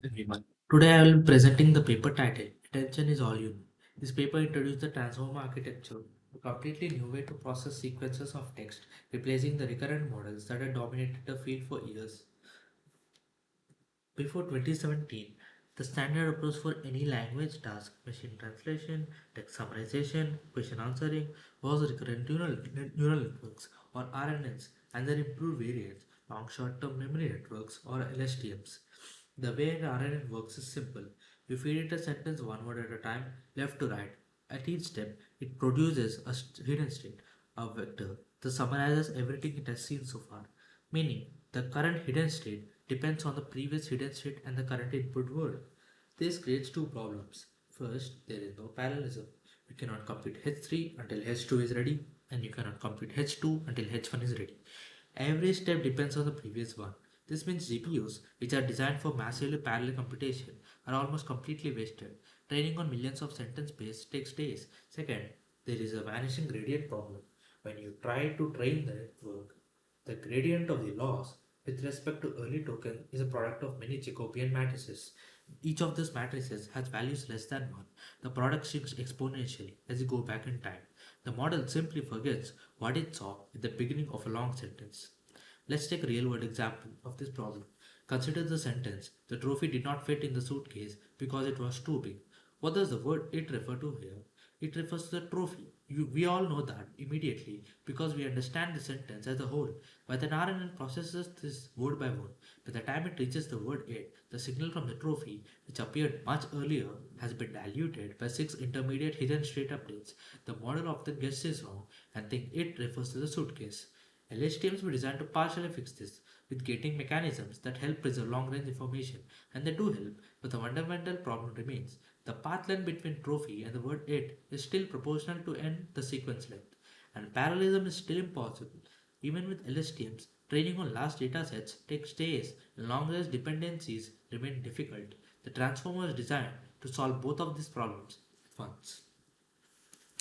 Everyone. Today I will be presenting the paper title Attention is All You Know. This paper introduced the transformer architecture, a completely new way to process sequences of text, replacing the recurrent models that had dominated the field for years. Before 2017, the standard approach for any language task, machine translation, text summarization, question answering, was recurrent neural networks or RNNs and their improved variants, long short term memory networks or LSTMs. The way an RNN works is simple. You feed it a sentence one word at a time, left to right. At each step, it produces a hidden state, a vector that summarizes everything it has seen so far, meaning the current hidden state depends on the previous hidden state and the current input word. This creates two problems. First, there is no parallelism. You cannot compute H3 until H2 is ready, and you cannot compute H2 until H1 is ready. Every step depends on the previous one. This means GPUs, which are designed for massively parallel computation, are almost completely wasted. Training on millions of sentence pairs takes days. Second, there is a vanishing gradient problem. When you try to train the network, the gradient of the loss with respect to early token is a product of many Jacobian matrices. Each of these matrices has values less than 1. The product shrinks exponentially as you go back in time. The model simply forgets what it saw at the beginning of a long sentence. Let's take a real world example of this problem. Consider the sentence, the trophy did not fit in the suitcase because it was too big. What does the word it refer to here? It refers to the trophy. We all know that immediately because we understand the sentence as a whole. But the RNN processes this word by word. By the time it reaches the word it, the signal from the trophy, which appeared much earlier, has been diluted by 6 intermediate hidden state updates. The model often gets this wrong and thinks it refers to the suitcase. LHTMs were designed to partially fix this with gating mechanisms that help preserve long range information, and they do help, but the fundamental problem remains. The path length between trophy and the word it is still proportional to n the sequence length, and parallelism is still impossible. Even with LSTMs, training on large datasets takes days, and long range dependencies remain difficult. The transformer is designed to solve both of these problems at once.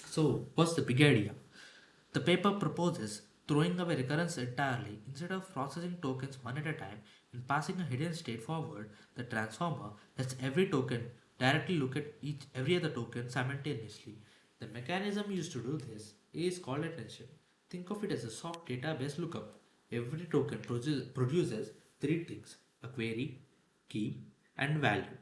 So, what's the big idea? The paper proposes throwing away recurrence entirely. Instead of processing tokens one at a time and passing a hidden state forward, the transformer lets every token directly look at every other token simultaneously. The mechanism used to do this is called attention. Think of it as a soft database lookup. Every token produces three things: a query, key, and value.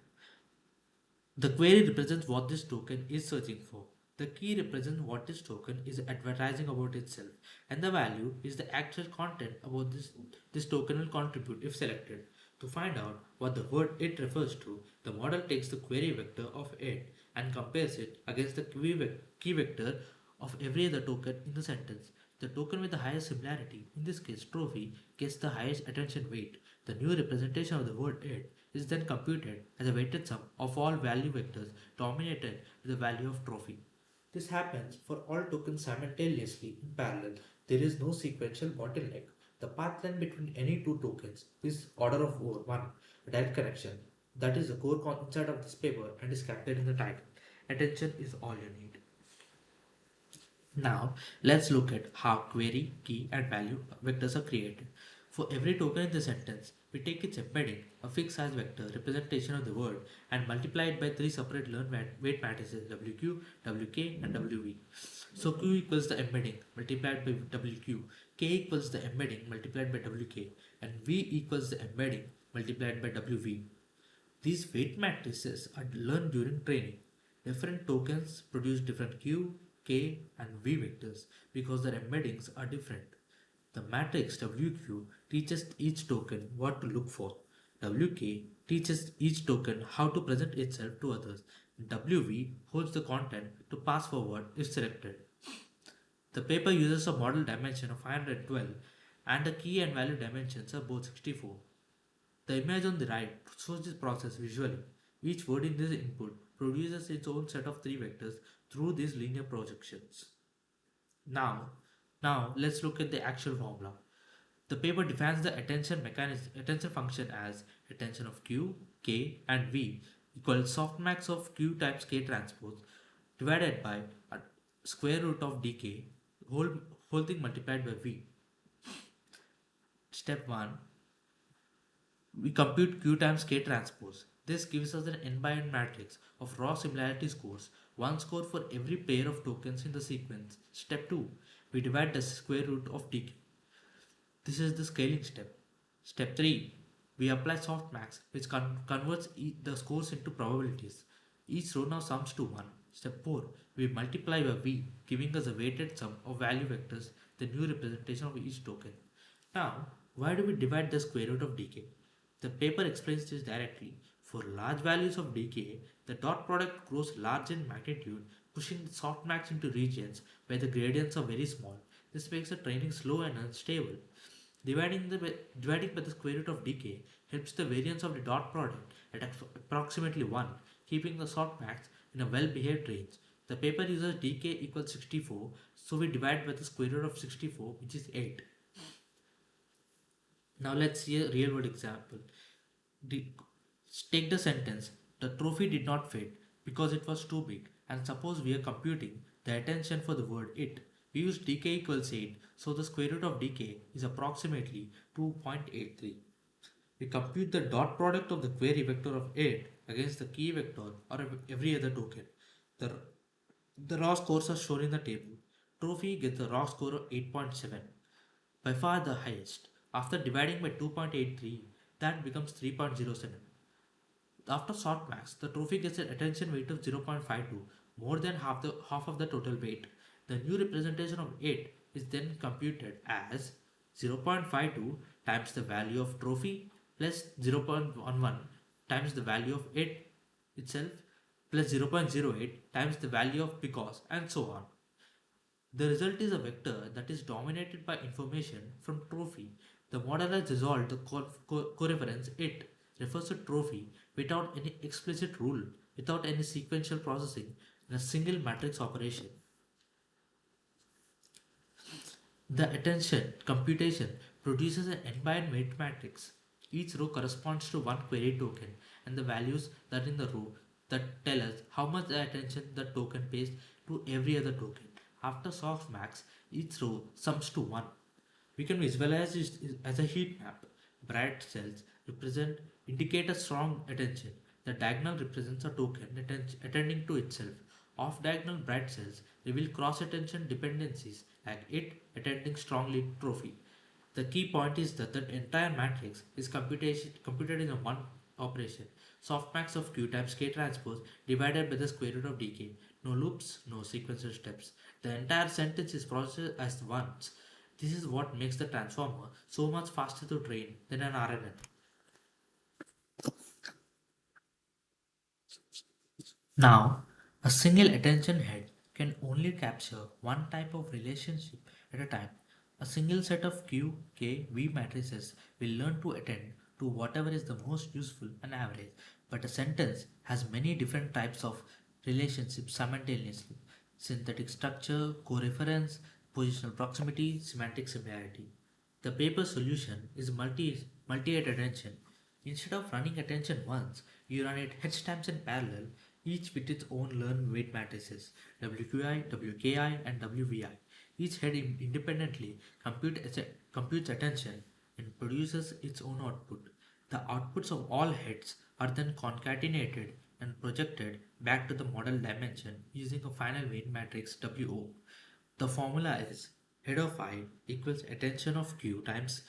The query represents what this token is searching for. The key represents what this token is advertising about itself, and the value is the actual content about this token will contribute if selected. To find out what the word it refers to, the model takes the query vector of it and compares it against the key vector of every other token in the sentence. The token with the highest similarity, in this case trophy, gets the highest attention weight. The new representation of the word it is then computed as a weighted sum of all value vectors dominated with the value of trophy. This happens for all tokens simultaneously in parallel. There is no sequential bottleneck. The path length between any two tokens is order of 1, a direct connection. That is the core concept of this paper and is captured in the title. Attention is all you need. Now, let's look at how query, key, and value vectors are created. For every token in the sentence, we take its embedding, a fixed size vector representation of the word, and multiply it by three separate weight matrices WQ, WK, and WV. So Q equals the embedding multiplied by WQ, K equals the embedding multiplied by WK, and V equals the embedding multiplied by WV. These weight matrices are learned during training. Different tokens produce different Q, K, and V vectors because their embeddings are different. The matrix WQ teaches each token what to look for. WK teaches each token how to present itself to others. WV holds the content to pass forward if selected. The paper uses a model dimension of 512 and the key and value dimensions are both 64. The image on the right shows this process visually. Each word in this input produces its own set of three vectors through these linear projections. Now, now let's look at the actual formula. The paper defines the attention function as attention of q, k, and v equals softmax of q times k transpose divided by a square root of dk whole whole thing multiplied by v. Step 1, we compute Q times K transpose. This gives us an n by n matrix of raw similarity scores one score for every pair of tokens in the sequence. Step 2. We divide the square root of decay. This is the scaling step. Step 3. We apply softmax, which converts the scores into probabilities. Each row now sums to 1. Step 4. We multiply by v, giving us a weighted sum of value vectors, the new representation of each token. Now, why do we divide the square root of decay? The paper explains this directly. For large values of decay, the dot product grows large in magnitude, pushing the softmax into regions where the gradients are very small. This makes the training slow and unstable. Dividing by the square root of decay helps the variance of the dot product at approximately 1, keeping the softmax in a well-behaved range. The paper uses decay equals 64, so we divide by the square root of 64, which is 8. Now let's see a real world example. The, Take the sentence, the trophy did not fit because it was too big, and suppose we are computing the attention for the word it. We use decay equals 8, so the square root of decay is approximately 2.83. We compute the dot product of the query vector of 8 against the key vector or every other token. The, the raw scores are shown in the table. Trophy gets the raw score of 8.7, by far the highest. After dividing by 2.83, that becomes 3.07. After softmax, the trophy gets an attention weight of 0.52, more than half of the total weight. The new representation of 8 is then computed as 0.52 times the value of trophy plus 0.11 times the value of 8 itself plus 0.08 times the value of because, and so on. The result is a vector that is dominated by information from trophy. The model has resolved the coreference it refers to trophy without any explicit rule, without any sequential processing, in a single matrix operation. The attention computation produces an n by n weight matrix. Each row corresponds to one query token and the values that in the row that tell us how much attention the token pays to every other token. After softmax, each row sums to 1. We can visualize it as a heat map. Bright cells indicate a strong attention. The diagonal represents a token attending to itself. Off diagonal bright cells reveal cross attention dependencies like it attending strongly to trophy. The key point is that the entire matrix is computed in a one operation. Softmax of Q times K transpose divided by the square root of dk. No loops, no sequential steps. The entire sentence is processed as once. This is what makes the transformer so much faster to train than an RNN. Now, a single attention head can only capture one type of relationship at a time. A single set of Q, K, V matrices will learn to attend to whatever is the most useful and average, but a sentence has many different types of relationships simultaneously: synthetic structure, coreference, positional proximity, semantic similarity. The paper solution is multi-head attention. Instead of running attention once, you run it h times in parallel, each with its own learn weight matrices WQI, WKI, and WVI. Each head independently computes attention and produces its own output. The outputs of all heads are then concatenated and projected back to the model dimension using a final weight matrix WO. The formula is head of I equals attention of Q times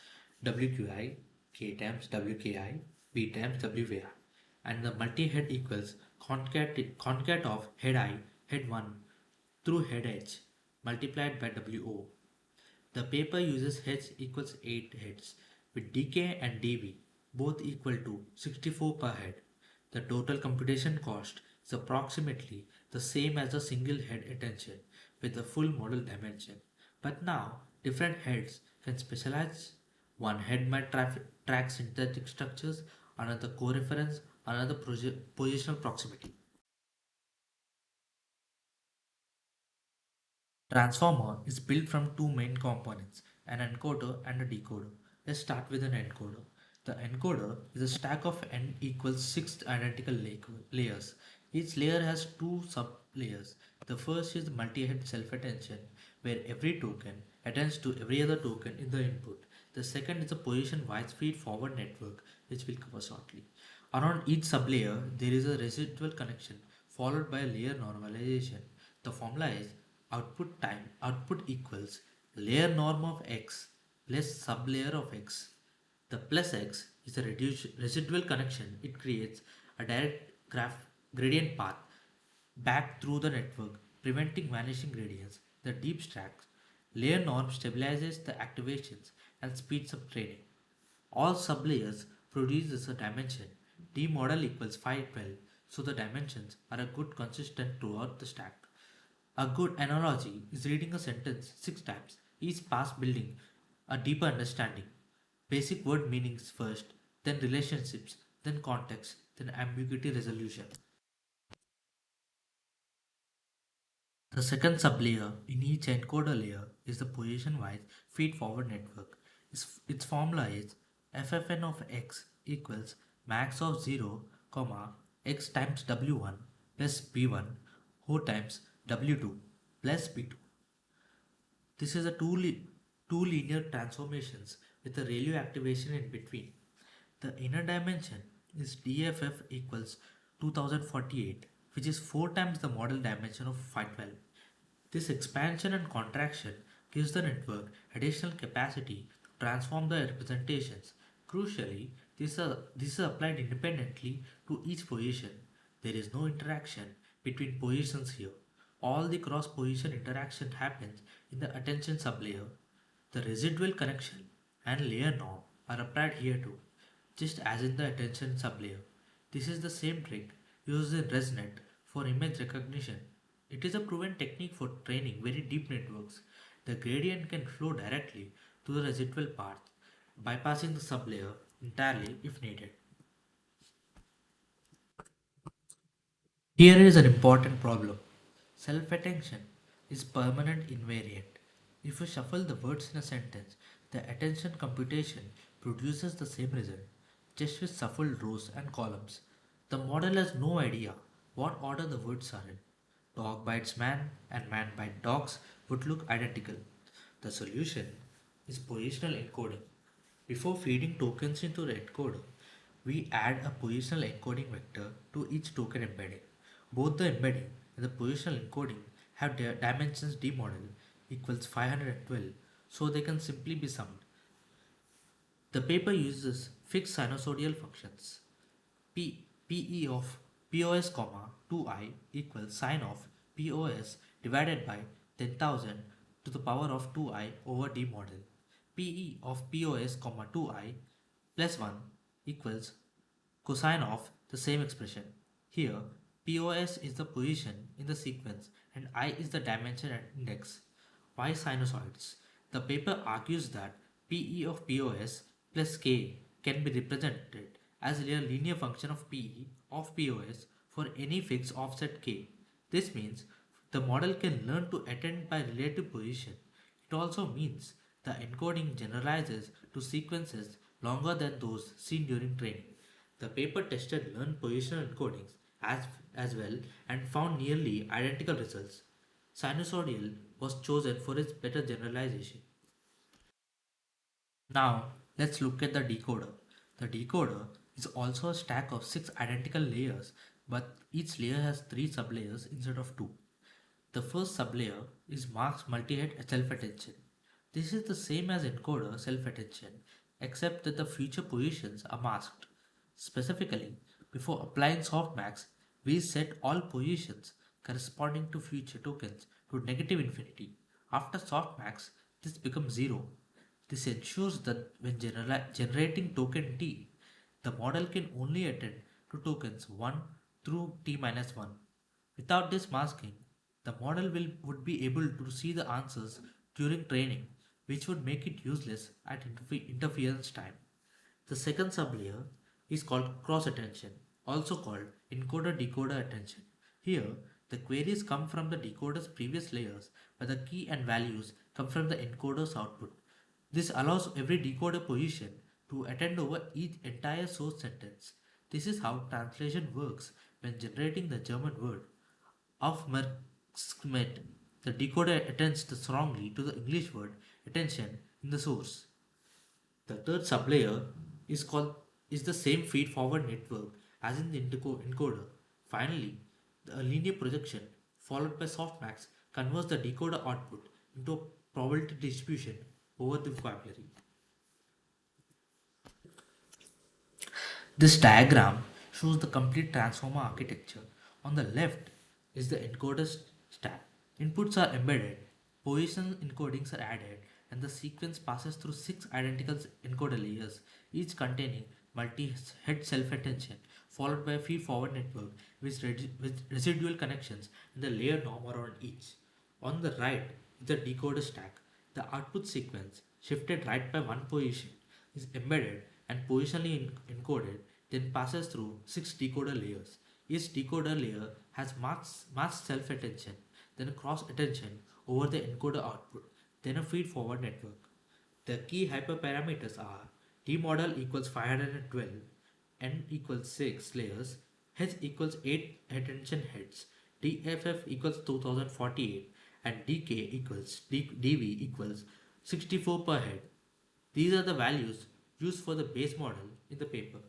WQI, K times WKI, B times WVI, and the multi-head equals concat of head I, head 1 through head H multiplied by WO. The paper uses H equals 8 heads with DK and DV both equal to 64 per head. The total computation cost is approximately the same as a single head attention with the full model dimension. But now different heads can specialize. One head might track synthetic structures, another coreference, another positional proximity. Transformer is built from two main components, an encoder and a decoder. Let's start with an encoder. The encoder is a stack of n equals 6 identical layers. Each layer has two sub-layers. The first is multi-head self-attention, where every token attends to every other token in the input. The second is a position wide feed-forward network, which we'll cover shortly. Around each sublayer, there is a residual connection followed by layer normalization. The formula is output equals layer norm of x plus sublayer of x. The plus x is a residual connection. It creates a direct gradient path back through the network, preventing vanishing gradients. The deep stacks layer norm stabilizes the activations and speeds up training. All sublayers produces a dimension. D model equals 512, so the dimensions are a good consistent throughout the stack. A good analogy is reading a sentence 6 times, each pass building a deeper understanding. Basic word meanings first, then relationships, then context, then ambiguity resolution. The second sublayer in each encoder layer is the position-wise feed-forward network. Its formula is ffn of x equals max of 0, x times w1 plus b1 whole times w2 plus b2. This is a two linear transformations with a ReLU activation in between. The inner dimension is DFF equals 2048, which is 4 times the model dimension of 512. This expansion and contraction gives the network additional capacity to transform the representations. Crucially, this is applied independently to each position. There is no interaction between positions here. All the cross position interaction happens in the attention sublayer. The residual connection and layer norm are applied here too, just as in the attention sublayer. This is the same trick used in ResNet for image recognition. It is a proven technique for training very deep networks. The gradient can flow directly to the residual path, bypassing the sublayer entirely if needed. Here is an important problem. Self-attention is permanent invariant. If you shuffle the words in a sentence, the attention computation produces the same result, just with shuffled rows and columns. The model has no idea what order the words are in. Dog bites man and man bites dogs would look identical. The solution is positional encoding. Before feeding tokens into the encoder, we add a positional encoding vector to each token embedding. Both the embedding and the positional encoding have their dimensions d model equals 512, so they can simply be summed. The paper uses fixed sinusoidal functions. PE of POS, 2i equals sine of POS divided by 10,000 to the power of 2i over d model. PE of POS, 2i plus 1 equals cosine of the same expression. Here, POS is the position in the sequence and I is the dimension at index. Why sinusoids? The paper argues that PE of POS plus K can be represented as a linear function of PE of POS for any fixed offset K. This means the model can learn to attend by relative position. It also means the encoding generalizes to sequences longer than those seen during training. The paper tested learned positional encodings as well and found nearly identical results. Sinusoidal was chosen for its better generalization. Now, let's look at the decoder. The decoder is also a stack of 6 identical layers, but each layer has 3 sublayers instead of 2. The first sublayer is masked multi-head self-attention. This is the same as encoder self-attention, except that the future positions are masked. Specifically, before applying softmax, we set all positions corresponding to future tokens to negative infinity. After softmax, this becomes 0. This ensures that when generating token t, the model can only attend to tokens 1 through t minus 1. Without this masking, the model would be able to see the answers during training, which would make it useless at interference time. The second sublayer is called cross attention, also called encoder-decoder attention. Here, the queries come from the decoder's previous layers, but the key and values come from the encoder's output. This allows every decoder position to attend over each entire source sentence. This is how translation works when generating the German word Aufmerksamkeit. The decoder attends strongly to the English word attention in the source. The third sublayer is called is the same feed-forward network as in the encoder. Finally, A linear projection followed by softmax converts the decoder output into a probability distribution over the vocabulary. This diagram shows the complete transformer architecture. On the left is the encoder stack. Inputs are embedded, position encodings are added, and the sequence passes through 6 identical encoder layers, each containing multi-head self-attention, followed by a feed-forward network with residual connections and the layer norm around each. On the right is the decoder stack. The output sequence, shifted right by one position, is embedded and positionally encoded, then passes through 6 decoder layers. Each decoder layer has masked self attention, then a cross attention over the encoder output, then a feed forward network. The key hyperparameters are D model equals 512, N equals 6 layers, H equals 8 attention heads, DFF equals 2048, and DK equals DV equals 64 per head. These are the values used for the base model in the paper.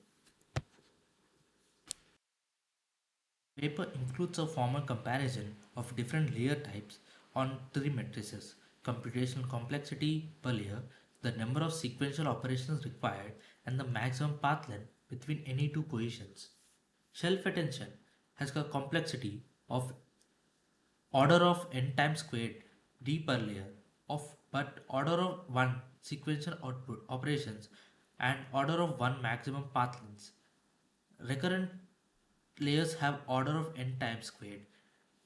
Paper includes a formal comparison of different layer types on 3 matrices: computational complexity per layer, the number of sequential operations required, and the maximum path length between any two positions. Shelf attention has a complexity of order of n times squared d per layer of but order of 1 sequential output operations and order of 1 maximum path lengths. Recurrent layers have order of n times squared,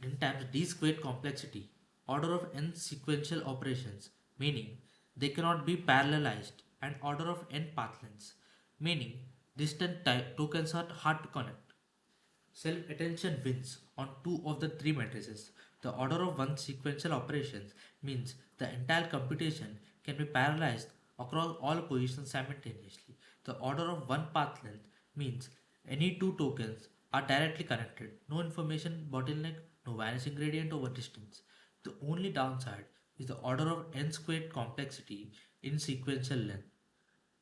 n times d squared complexity, order of n sequential operations, meaning they cannot be parallelized, and order of n path lengths, meaning distant tokens are hard to connect. Self attention wins on 2 of the 3 matrices. The order of 1 sequential operations means the entire computation can be parallelized across all positions simultaneously. The order of 1 path length means any two tokens are directly connected. No information bottleneck, no vanishing gradient over distance. The only downside is the order of n squared complexity in sequential length.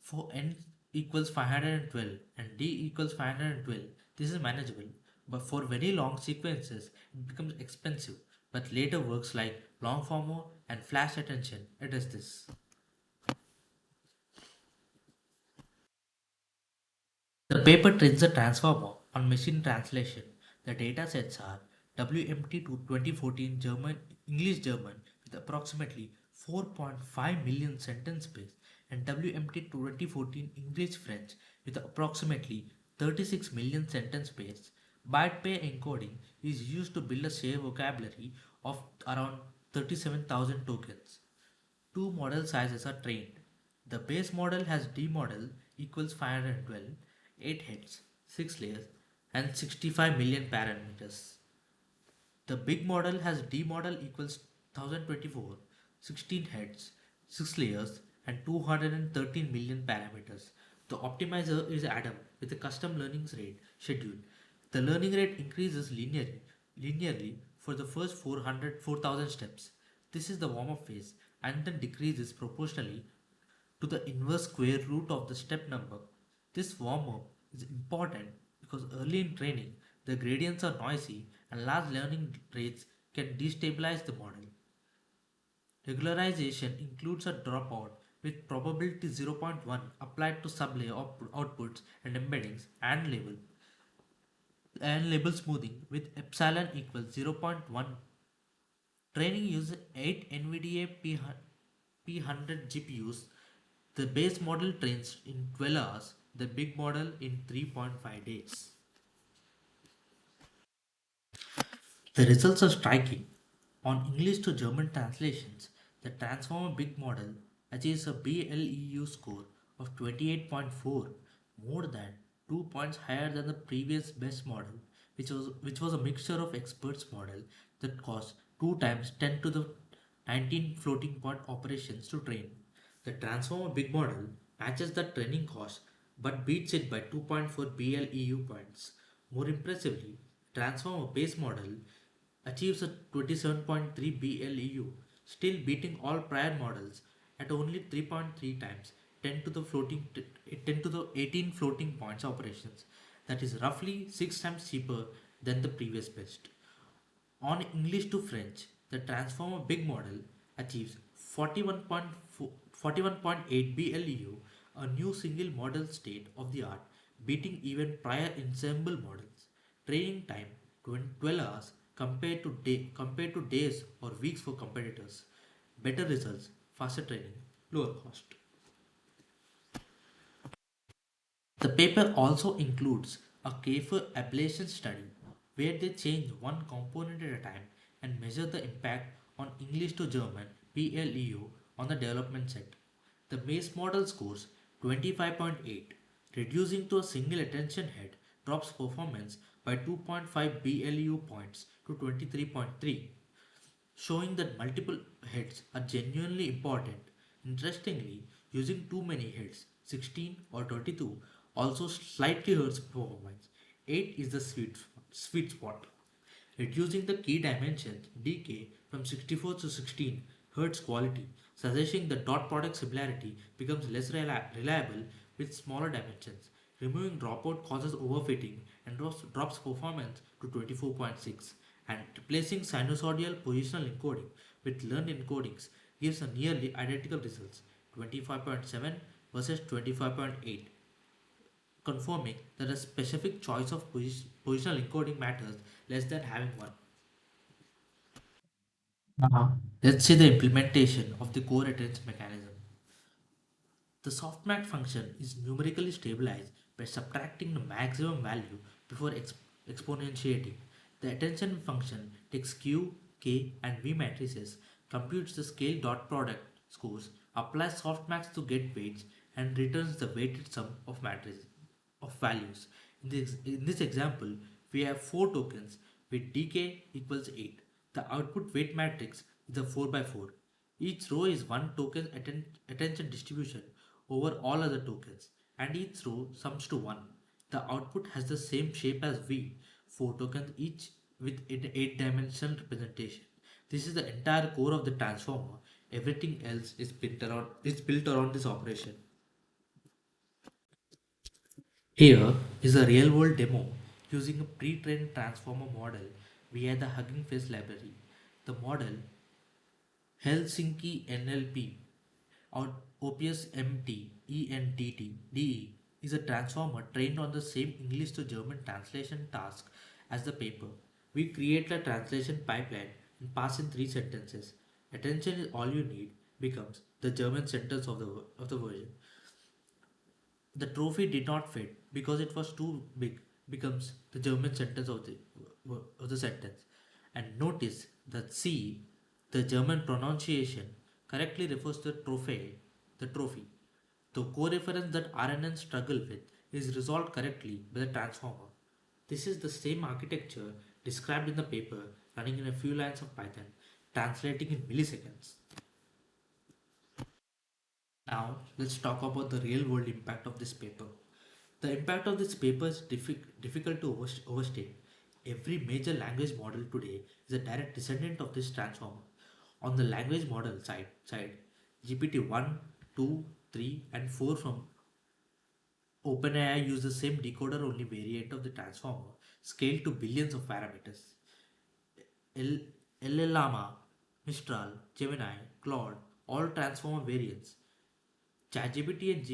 For n equals 512 and d equals 512, this is manageable. But for very long sequences, it becomes expensive. But later works like long former and flash attention address this. The paper trains the transformer on machine translation. The data sets are WMT to 2014 German English German with approximately 4.5 million sentence space and WMT 2014 English French with approximately 36 million sentence space. Byte pair encoding is used to build a shared vocabulary of around 37,000 tokens. Two model sizes are trained. The base model has D model equals 512, 8 heads, 6 layers, and 65 million parameters. The big model has D model equals 1024, 16 heads, 6 layers, and 213 million parameters. The optimizer is Adam with a custom learning rate schedule. The learning rate increases linearly for the first 4,000 steps. This is the warm-up phase and then decreases proportionally to the inverse square root of the step number. This warm-up is important because early in training, the gradients are noisy and large learning rates can destabilize the model. Regularization includes a dropout with probability zero point 0.1 applied to sublayer outputs and embeddings and label smoothing with epsilon equals zero point 0.1. Training uses 8 NVIDIA P100 GPUs. The base model trains in 12 hours, the big model in 3.5 days. The results are striking. On English to German translations, the Transformer Big Model achieves a BLEU score of 28.4, more than 2 points higher than the previous best model, which was a mixture of experts model that cost 2 times 10 to the 19 floating point operations to train. The Transformer Big Model matches the training cost but beats it by 2.4 BLEU points. More impressively, Transformer Base Model achieves a 27.3 BLEU, still beating all prior models at only 3.3 times 10 to the 18 floating points operations. That is roughly 6 times cheaper than the previous best. On English to French, the Transformer Big Model achieves 41.8 BLEU, a new single model state of the art, beating even prior ensemble models. Training time 12 hours compared to days or weeks for competitors. Better results, faster training, lower cost. The paper also includes a Kafer ablation study where they change one component at a time and measure the impact on English to German PLEU on the development set. The base model scores 25.8, reducing to a single attention head drops performance by 2.5 BLEU points to 23.3, showing that multiple heads are genuinely important. Interestingly, using too many heads, 16 or 22, also slightly hurts performance. 8 is the sweet spot. Reducing the key dimensions decay from 64 to 16 hurts quality, suggesting the dot product similarity becomes less reliable with smaller dimensions. Removing dropout causes overfitting and drops performance to 24.6, and replacing sinusoidal positional encoding with learned encodings gives a nearly identical results, 25.7 versus 25.8, confirming that a specific choice of positional encoding matters less than having one. Now, let's see the implementation of the core attention mechanism. The softmax function is numerically stabilized by subtracting the maximum value before exponentiating. The attention function takes Q, K, and V matrices, computes the scale dot product scores, applies softmax to get weights, and returns the weighted sum of matrices of values. In this example, we have 4 tokens with dk equals 8. The output weight matrix is a 4 by 4. Each row is one token attention distribution over all other tokens, and each row sums to 1. The output has the same shape as V, 4 tokens each with an 8-dimensional representation. This is the entire core of the transformer. Everything else is built around this operation. Here is a real world demo using a pre-trained transformer model via the Hugging Face library. The model Helsinki NLP or OPS MT ENTT is a transformer trained on the same English to German translation task as the paper. We create a translation pipeline and pass in 3 sentences. Attention is all you need becomes the German sentence of the version. The trophy did not fit because it was too big, becomes the German sentence of the sentence. And notice that C, the German pronunciation, correctly refers to the trophy. The co-reference that RNN struggle with is resolved correctly by the transformer. This is the same architecture described in the paper running in a few lines of Python, translating in milliseconds. Now, let's talk about the real world impact of this paper. The impact of this paper is difficult to overstate. Every major language model today is a direct descendant of this transformer. On the language model side GPT-1, 2, 3, and 4 from OpenAI use the same decoder only variant of the transformer, scaled to billions of parameters. L- LLama, Mistral, Gemini, Claude, all transformer variants. ChatGPT and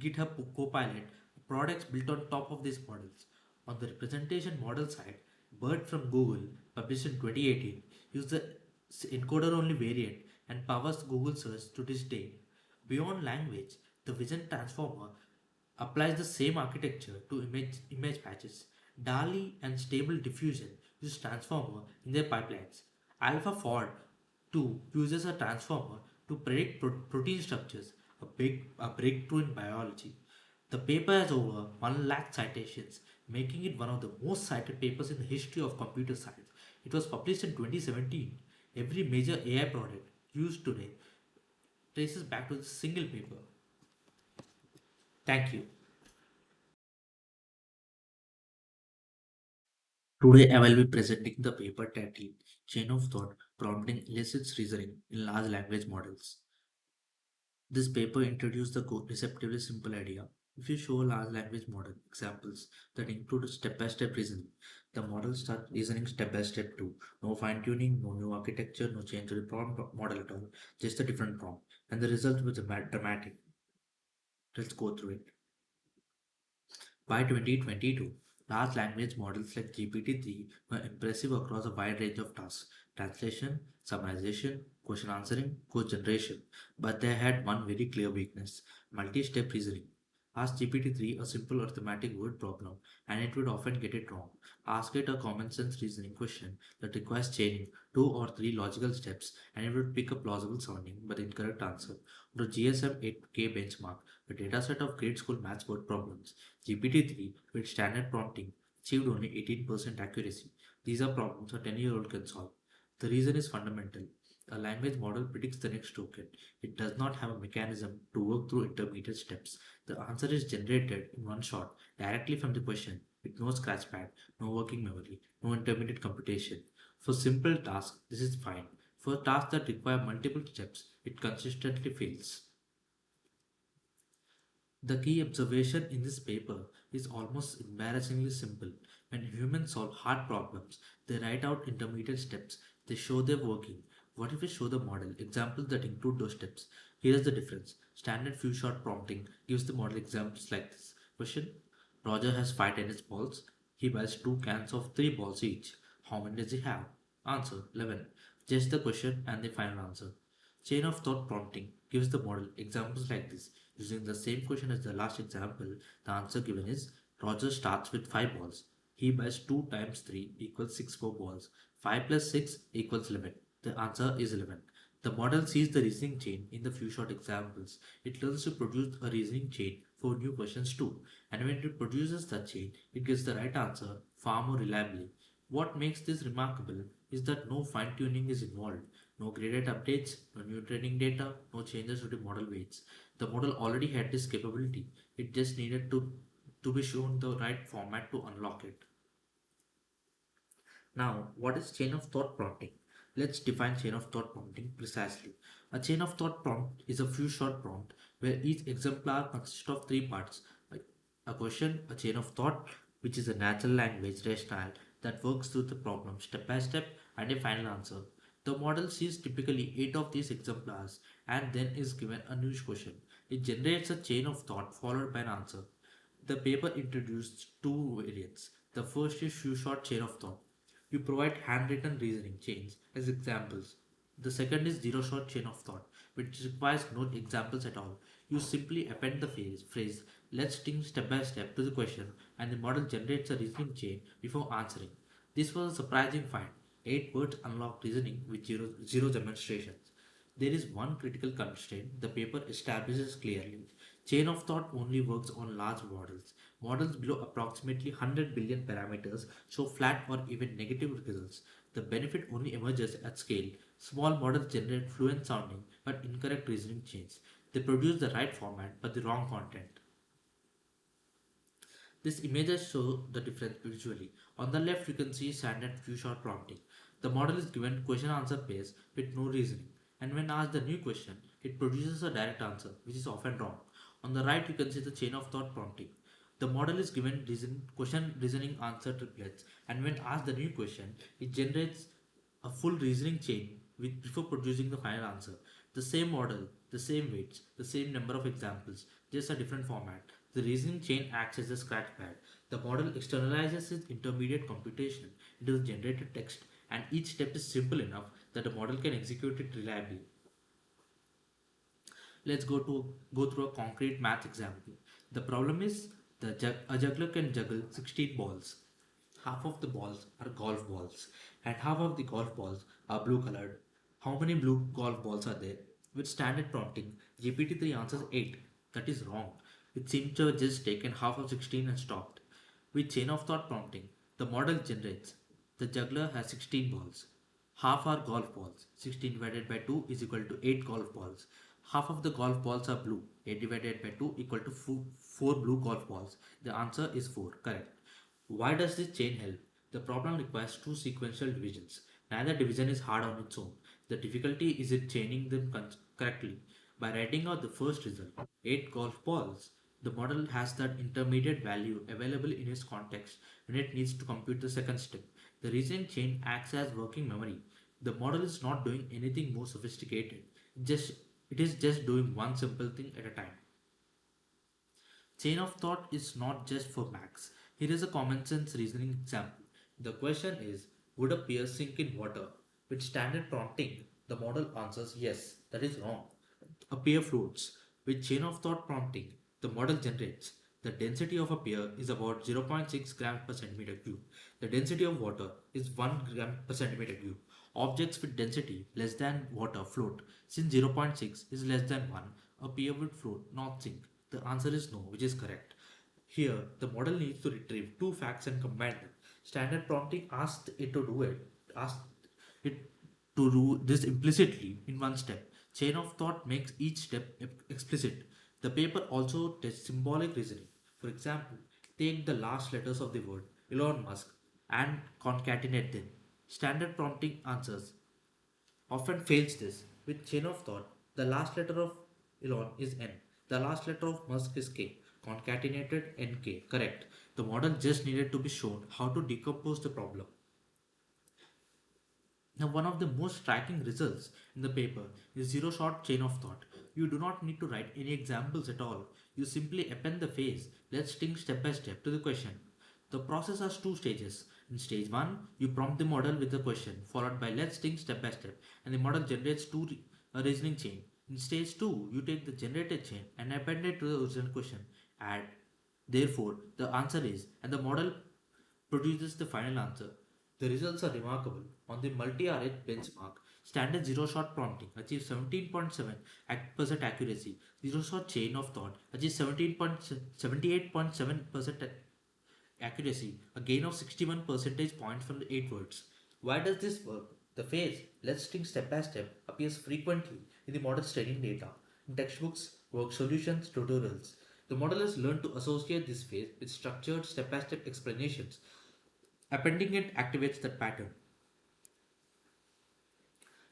GitHub Copilot are products built on top of these models. On the representation model side, BERT from Google, published in 2018, used the encoder only variant and powers Google search to this day. Beyond language, the Vision Transformer applies the same architecture to image patches. DALI and Stable Diffusion use transformer in their pipelines. AlphaFold 2 uses a transformer to predict protein structures, a breakthrough in biology. The paper has over 1 lakh citations, making it one of the most cited papers in the history of computer science. It was published in 2017. Every major AI product used today traces back to this single paper. Thank you. Today I will be presenting the paper titled Chain of Thought Prompting Illicit Reasoning in Large Language Models. This paper introduced the deceptively simple idea If you show a large language model examples that include step-by-step reasoning, the model starts reasoning step by step too. No fine-tuning, no new architecture, no change to the prompt model at all, just a different prompt. And the result was dramatic. Let's go through it. By 2022, large language models like GPT-3 were impressive across a wide range of tasks: translation, summarization, question answering, code generation. But they had one very clear weakness: multi step reasoning. Ask GPT-3 a simple arithmetic word problem, and it would often get it wrong. Ask it a common sense reasoning question that requires chaining two or three logical steps, and it would pick a plausible sounding but incorrect answer. The GSM 8K benchmark, a dataset of grade school maths word problems. GPT-3, with standard prompting, achieved only 18% accuracy. These are problems a 10-year-old can solve. The reason is fundamental. A language model predicts the next token. It does not have a mechanism to work through intermediate steps. The answer is generated in one shot, directly from the question, with no scratchpad, no working memory, no intermediate computation. For simple tasks, this is fine. For tasks that require multiple steps, it consistently fails. The key observation in this paper is almost embarrassingly simple. When humans solve hard problems, they write out intermediate steps. They show they're working. What if we show the model examples that include those steps? Here's the difference. Standard few shot prompting gives the model examples like this. Question: Roger has 5 tennis balls. He buys 2 cans of 3 balls each. How many does he have? Answer: 11. Just the question and the final answer. Chain of thought prompting gives the model examples like this. Using the same question as the last example, the answer given is: Roger starts with 5 balls. He buys 2 times 3 equals 6 more balls. 5 plus 6 equals 11. The answer is 11. The model sees the reasoning chain in the few short examples. It learns to produce a reasoning chain for new questions too. And when it produces the chain, it gets the right answer far more reliably. What makes this remarkable is that no fine tuning is involved. No graded updates, no new training data, no changes to the model weights. The model already had this capability. It just needed to be shown the right format to unlock it. Now, what is chain of thought prompting? Let's define chain of thought prompting precisely. A chain of thought prompt is a few short prompt where each exemplar consists of three parts: a question, a chain of thought, which is a natural language rationale that works through the problem step by step, and a final answer. The model sees typically 8 of these exemplars and then is given a new question. It generates a chain of thought followed by an answer. The paper introduced two variants. The first is few short chain of thought. You provide handwritten reasoning chains as examples. The second is zero shot chain of thought, which requires no examples at all. You simply append the phrase let's think step by step to the question, and the model generates a reasoning chain before answering. This was a surprising find. 8 words unlock reasoning with zero demonstrations. There is one critical constraint the paper establishes clearly. Chain of thought only works on large models. Models below approximately 100 billion parameters show flat or even negative results. The benefit only emerges at scale. Small models generate fluent sounding but incorrect reasoning chains. They produce the right format but the wrong content. These images show the difference visually. On the left, you can see standard few-shot prompting. The model is given question-answer pairs with no reasoning, and when asked the new question, it produces a direct answer, which is often wrong. On the right, you can see the chain of thought prompting. The model is given question reasoning answer triplets, and when asked the new question, it generates a full reasoning chain before producing the final answer. The same model, the same weights, the same number of examples, just a different format. The reasoning chain acts as a scratchpad. The model externalizes its intermediate computation into the generated text, and each step is simple enough that the model can execute it reliably. Let's go through a concrete math example. The problem is a juggler can juggle 16 balls. Half of the balls are golf balls, and half of the golf balls are blue colored. How many blue golf balls are there? With standard prompting, GPT-3 answers 8. That is wrong. It seems to have just taken half of 16 and stopped. With chain of thought prompting, the model generates: the juggler has 16 balls. Half are golf balls. 16 divided by 2 is equal to 8 golf balls. Half of the golf balls are blue. 8 divided by 2 equal to 4 blue golf balls. The answer is 4. Correct. Why does this chain help? The problem requires two sequential divisions. Neither division is hard on its own. The difficulty is in chaining them correctly. By writing out the first result, 8 golf balls, The model has that intermediate value available in its context when it needs to compute the second step. The reasoning chain acts as working memory. The model is not doing anything more sophisticated. Just it is just doing one simple thing at a time. Chain of thought is not just for max. Here is a common sense reasoning example. The question is, would a pear sink in water? With standard prompting, the model answers yes, that is wrong. A pear floats. With chain of thought prompting, the model generates. The density of a pear is about 0.6 grams per centimeter cube. The density of water is 1 gram per centimeter cube. Objects with density less than water float. Since 0.6 is less than 1, a pear would float, not sink. The answer is no, which is correct. Here, the model needs to retrieve two facts and combine them. Standard prompting asks it to do this implicitly in one step. Chain of thought makes each step explicit. The paper also tests symbolic reasoning. For example, take the last letters of the word Elon Musk and concatenate them. Standard prompting answers often fails this. With chain of thought, the last letter of Elon is N. The last letter of Musk is K. Concatenated NK. Correct. The model just needed to be shown how to decompose the problem. Now, one of the most striking results in the paper is zero shot chain of thought. You do not need to write any examples at all. You simply append the phrase, let's think step by step to the question. The process has two stages. In stage 1, you prompt the model with the question, followed by let's think step by step, and the model generates a reasoning chain. In stage 2, you take the generated chain and append it to the original question. Add, therefore, the answer is, and the model produces the final answer. The results are remarkable. On the multi-RH benchmark, standard zero-shot prompting achieves 17.7% accuracy. Zero-shot chain of thought achieves 78.7% accuracy, a gain of 61 percentage points from the 8 words. Why does this work? The phrase, let's think step by step, appears frequently in the model's training data, in textbooks, work solutions, tutorials. The model has learned to associate this phrase with structured step by step explanations. Appending it activates that pattern.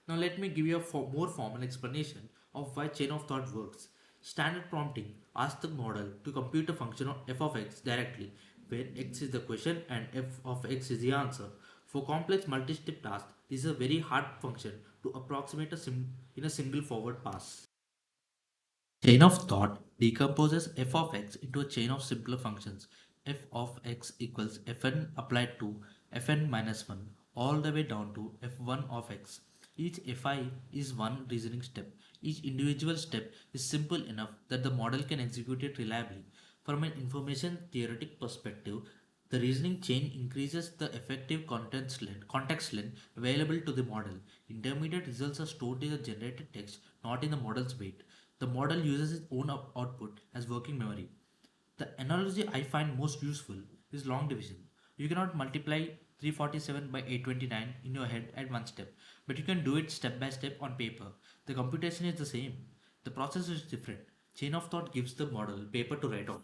Now let me give you a more formal explanation of why chain of thought works. Standard prompting asks the model to compute a function of f of x directly, where x is the question and f of x is the answer. For complex multi-step tasks, this is a very hard function to approximate in a single forward pass. Chain of thought decomposes f of x into a chain of simpler functions. F of x equals fn applied to fn minus 1 all the way down to f1 of x. Each fi is one reasoning step. Each individual step is simple enough that the model can execute it reliably. From an information theoretic perspective, the reasoning chain increases the effective context length available to the model. Intermediate results are stored in the generated text, not in the model's weight. The model uses its own output as working memory. The analogy I find most useful is long division. You cannot multiply 347 by 829 in your head at one step, but you can do it step by step on paper. The computation is the same. The process is different. Chain of thought gives the model paper to write on.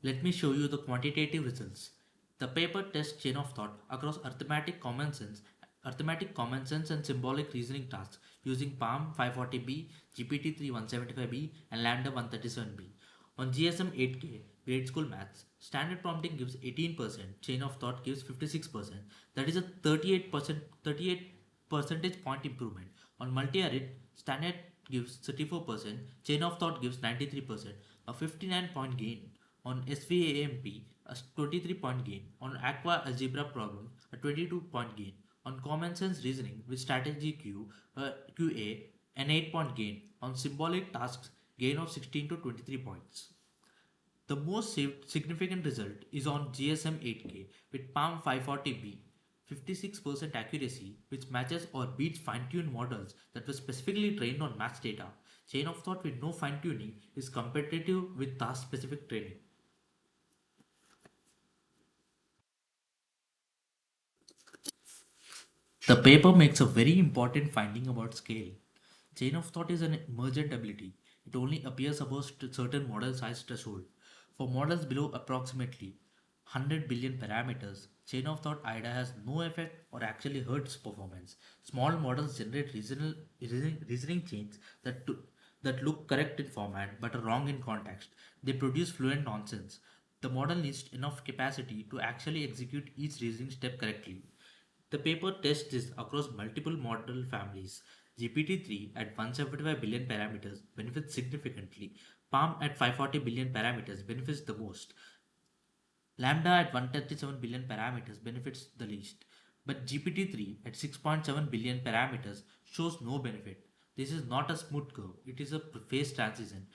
Let me show you the quantitative results. The paper tests chain of thought across arithmetic common sense and symbolic reasoning tasks using Palm 540B, GPT-3 175B and Lambda 137B. On GSM 8K, grade school maths, standard prompting gives 18%, chain of thought gives 56%. That is a 38 percentage point improvement. On multi-arith, standard gives 34%, chain of thought gives 93%, a 59-point gain. On SVAMP, a 23-point gain. On Aqua Algebra problem, a 22-point gain. On Common Sense Reasoning with Strategy QA, an 8-point gain. On Symbolic Tasks, gain of 16 to 23 points. The most significant result is on GSM 8K with Palm 540B, 56% accuracy, which matches or beats fine-tuned models that were specifically trained on maths data. Chain of thought with no fine-tuning is competitive with task-specific training. The paper makes a very important finding about scale. Chain of thought is an emergent ability. It only appears above certain model size threshold. For models below approximately 100 billion parameters, chain of thought IDA has no effect or actually hurts performance. Small models generate reasoning chains that look correct in format but are wrong in context. They produce fluent nonsense. The model needs enough capacity to actually execute each reasoning step correctly. The paper tests this across multiple model families. GPT-3 at 175 billion parameters benefits significantly. Palm at 540 billion parameters benefits the most. Lambda at 137 billion parameters benefits the least, but GPT-3 at 6.7 billion parameters shows no benefit. This is not a smooth curve, it is a phase transition.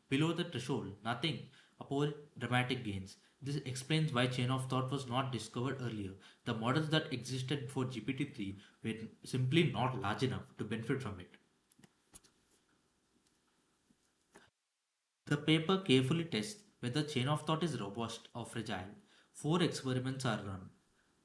Below the threshold, nothing, above dramatic gains. This explains why chain of thought was not discovered earlier. The models that existed before GPT-3 were simply not large enough to benefit from it. The paper carefully tests whether chain of thought is robust or fragile. Four experiments are run.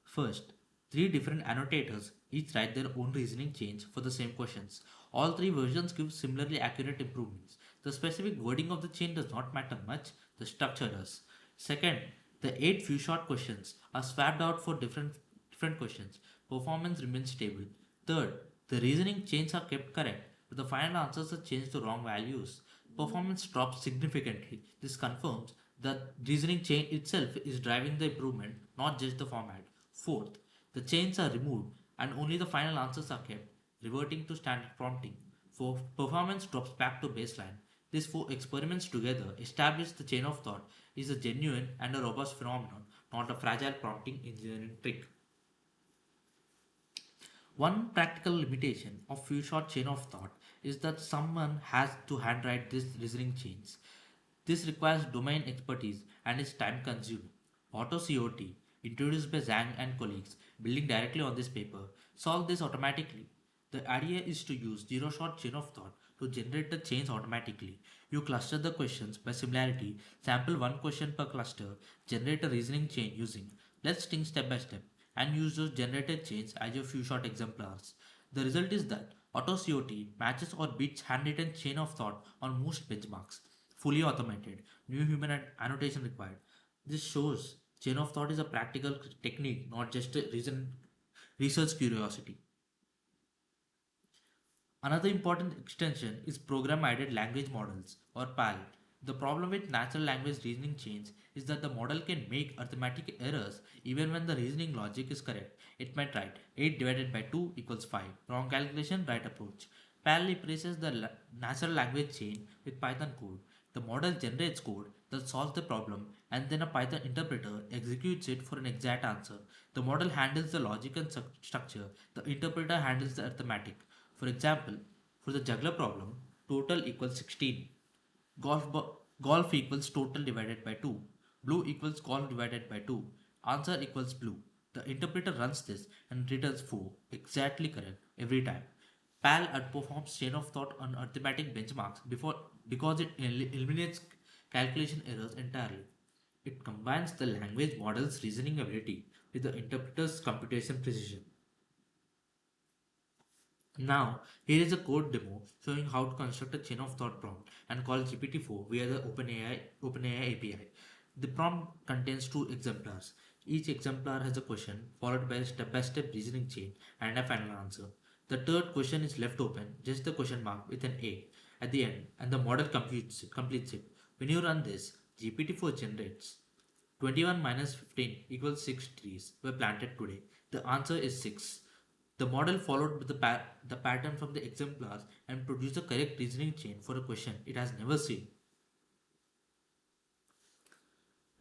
First, three different annotators each write their own reasoning chains for the same questions. All three versions give similarly accurate improvements. The specific wording of the chain does not matter much, the structure does. Second, the eight few short questions are swapped out for different questions. Performance remains stable. Third, the reasoning chains are kept correct, but the final answers are changed to wrong values. Performance drops significantly. This confirms that reasoning chain itself is driving the improvement, not just the format. Fourth, the chains are removed and only the final answers are kept, reverting to standard prompting. For performance drops back to baseline. These four experiments together establish the chain of thought is a genuine and a robust phenomenon, not a fragile prompting engineering trick. One practical limitation of few short chain of thought is that someone has to handwrite these reasoning chains. This requires domain expertise and is time consuming. AutoCOT, introduced by Zhang and colleagues building directly on this paper, solve this automatically. The idea is to use zero shot chain of thought to generate the chains automatically. You cluster the questions by similarity, sample one question per cluster, generate a reasoning chain using let's think step by step, and use those generated chains as your few shot exemplars. The result is that AutoCOT matches or beats handwritten chain of thought on most benchmarks. Fully automated, new human annotation required. This shows chain of thought is a practical technique, not just a research curiosity. Another important extension is program aided language models or PAL. The problem with natural language reasoning chains is that the model can make arithmetic errors even when the reasoning logic is correct. It might write 8 divided by 2 equals 5. Wrong calculation, right approach. PAL replaces the natural language chain with Python code. The model generates code that solves the problem and then a Python interpreter executes it for an exact answer. The model handles the logic and structure, the interpreter handles the arithmetic. For example, for the juggler problem, total equals 16. Golf equals total divided by 2. Blue equals golf divided by 2. Answer equals blue. The interpreter runs this and returns 4. Exactly correct every time. PAL outperforms chain of thought on arithmetic benchmarks because it eliminates calculation errors entirely. It combines the language model's reasoning ability with the interpreter's computation precision. Now, here is a code demo showing how to construct a chain of thought prompt and call GPT-4 via the OpenAI API. The prompt contains two exemplars. Each exemplar has a question followed by a step-by-step reasoning chain and a final answer. The third question is left open, just the question mark with an A at the end, and the model completes it. When you run this, GPT-4 generates 21 minus 15 equals 6 trees were planted today. The answer is 6. The model followed the pattern from the exemplars and produced the correct reasoning chain for a question it has never seen.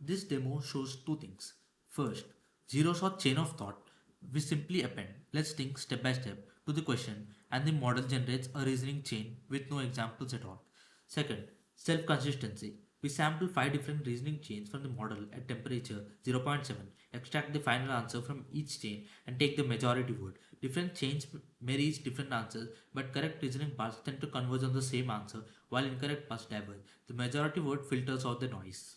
This demo shows two things. First, zero shot chain of thought. We simply append, let's think step by step, to the question and the model generates a reasoning chain with no examples at all. Second, self consistency. We sample 5 different reasoning chains from the model at temperature 0.7, extract the final answer from each chain, and take the majority word. Different chains may reach different answers, but correct reasoning paths tend to converge on the same answer, while incorrect paths diverge. The majority word filters out the noise.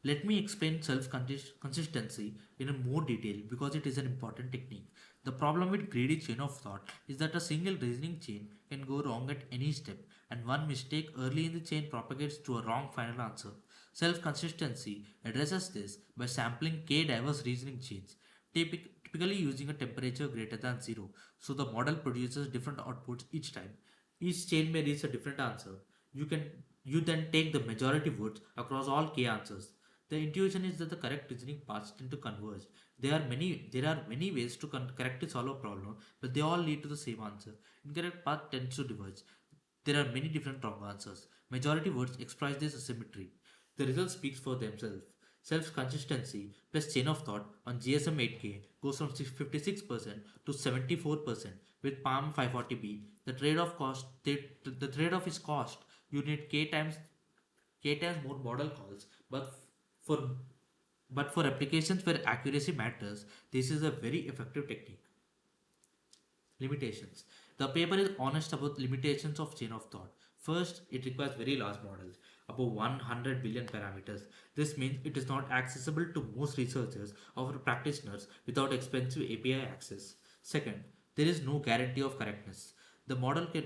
Let me explain self consistency in a more detail because it is an important technique. The problem with greedy chain of thought is that a single reasoning chain can go wrong at any step, and one mistake early in the chain propagates to a wrong final answer. Self consistency addresses this by sampling k diverse reasoning chains, typically using a temperature greater than 0, so the model produces different outputs each time. Each chain may reach a different answer. You can you then take the majority votes across all k answers. The intuition is that the correct reasoning paths tend to converge. There are many ways to correctly solve a problem, but they all lead to the same answer. Incorrect path tends to diverge. There are many different wrong answers. Majority votes exploit this asymmetry. The result speaks for themselves. Self-consistency plus chain of thought on GSM 8K goes from 56% to 74% with Palm 540B. The trade-off is cost. You need K times more model calls, for but for applications where accuracy matters, this is a very effective technique. Limitations. The paper is honest about limitations of chain of thought. First, it requires very large models, above 100 billion parameters. This means it is not accessible to most researchers or practitioners without expensive API access. Second, there is no guarantee of correctness. The model can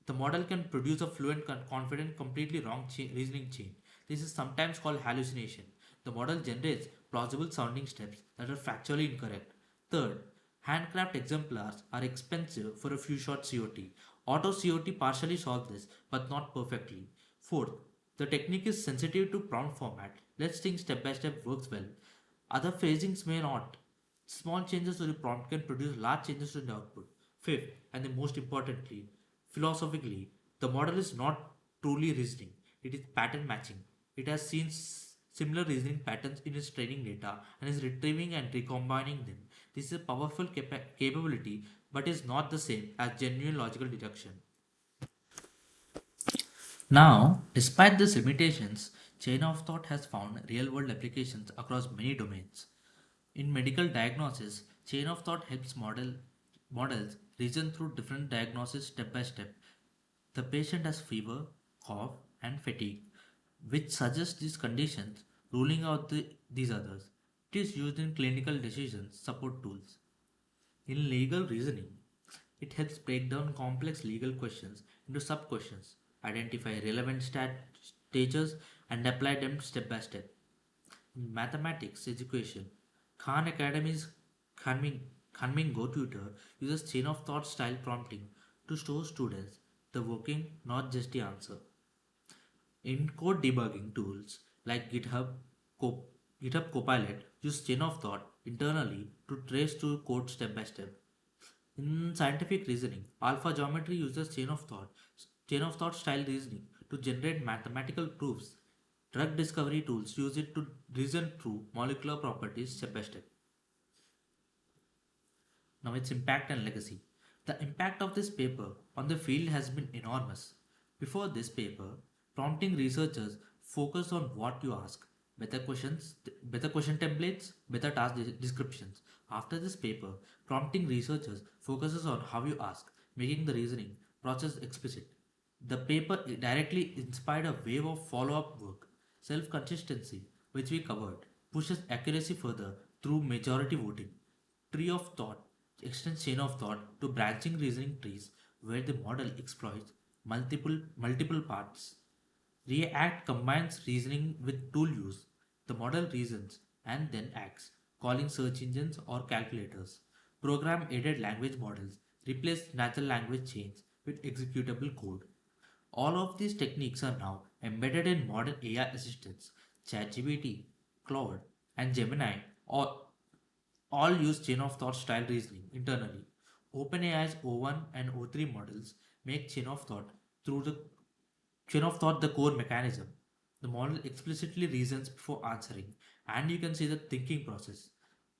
the model can produce a fluent, confident, completely wrong reasoning chain. This is sometimes called hallucination. The model generates plausible sounding steps that are factually incorrect. Third, handcraft exemplars are expensive for a few short COT. Auto COT partially solves this, but not perfectly. Fourth, the technique is sensitive to prompt format. Let's think step by step works well. Other phrasings may not. Small changes to the prompt can produce large changes to the output. Fifth, and the most importantly, philosophically, the model is not truly reasoning, it is pattern matching. It has seen similar reasoning patterns in its training data and is retrieving and recombining them. This is a powerful capability but is not the same as genuine logical deduction. Now, despite these limitations, chain of thought has found real world applications across many domains. In medical diagnosis, chain of thought helps models reason through different diagnoses step by step. The patient has fever, cough, and fatigue, which suggests these conditions, ruling out these others. It is used in clinical decision support tools. In legal reasoning, it helps break down complex legal questions into sub questions, identify relevant stages, and apply them step by step. In mathematics education, Khan Academy's Kanmingo tutor uses chain of thought style prompting to show students the working, not just the answer. In code debugging tools like GitHub Copilot use chain of thought internally to trace to code step by step. In scientific reasoning, alpha geometry uses chain of thought style reasoning to generate mathematical proofs. Drug discovery tools use it to reason through molecular properties step by step. Now, its impact and legacy. The impact of this paper on the field has been enormous. Before this paper, prompting researchers focused on what you ask, better question templates, better task descriptions. After this paper, prompting researchers focuses on how you ask, making the reasoning process explicit. The paper directly inspired a wave of follow up work. Self consistency, which we covered, pushes accuracy further through majority voting. Tree of thought extends chain of thought to branching reasoning trees where the model exploits multiple paths. React combines reasoning with tool use. The model reasons and then acts, calling search engines or calculators. Program aided language models replace natural language chains with executable code. All of these techniques are now embedded in modern AI assistants. ChatGPT, Claude, and Gemini all use chain of thought style reasoning internally. OpenAI's O1 and O3 models make chain of thought the core mechanism. The model explicitly reasons before answering, and you can see the thinking process.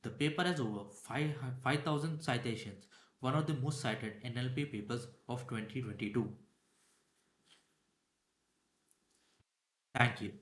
The paper has over 5,000 citations, one of the most cited NLP papers of 2022. Thank you.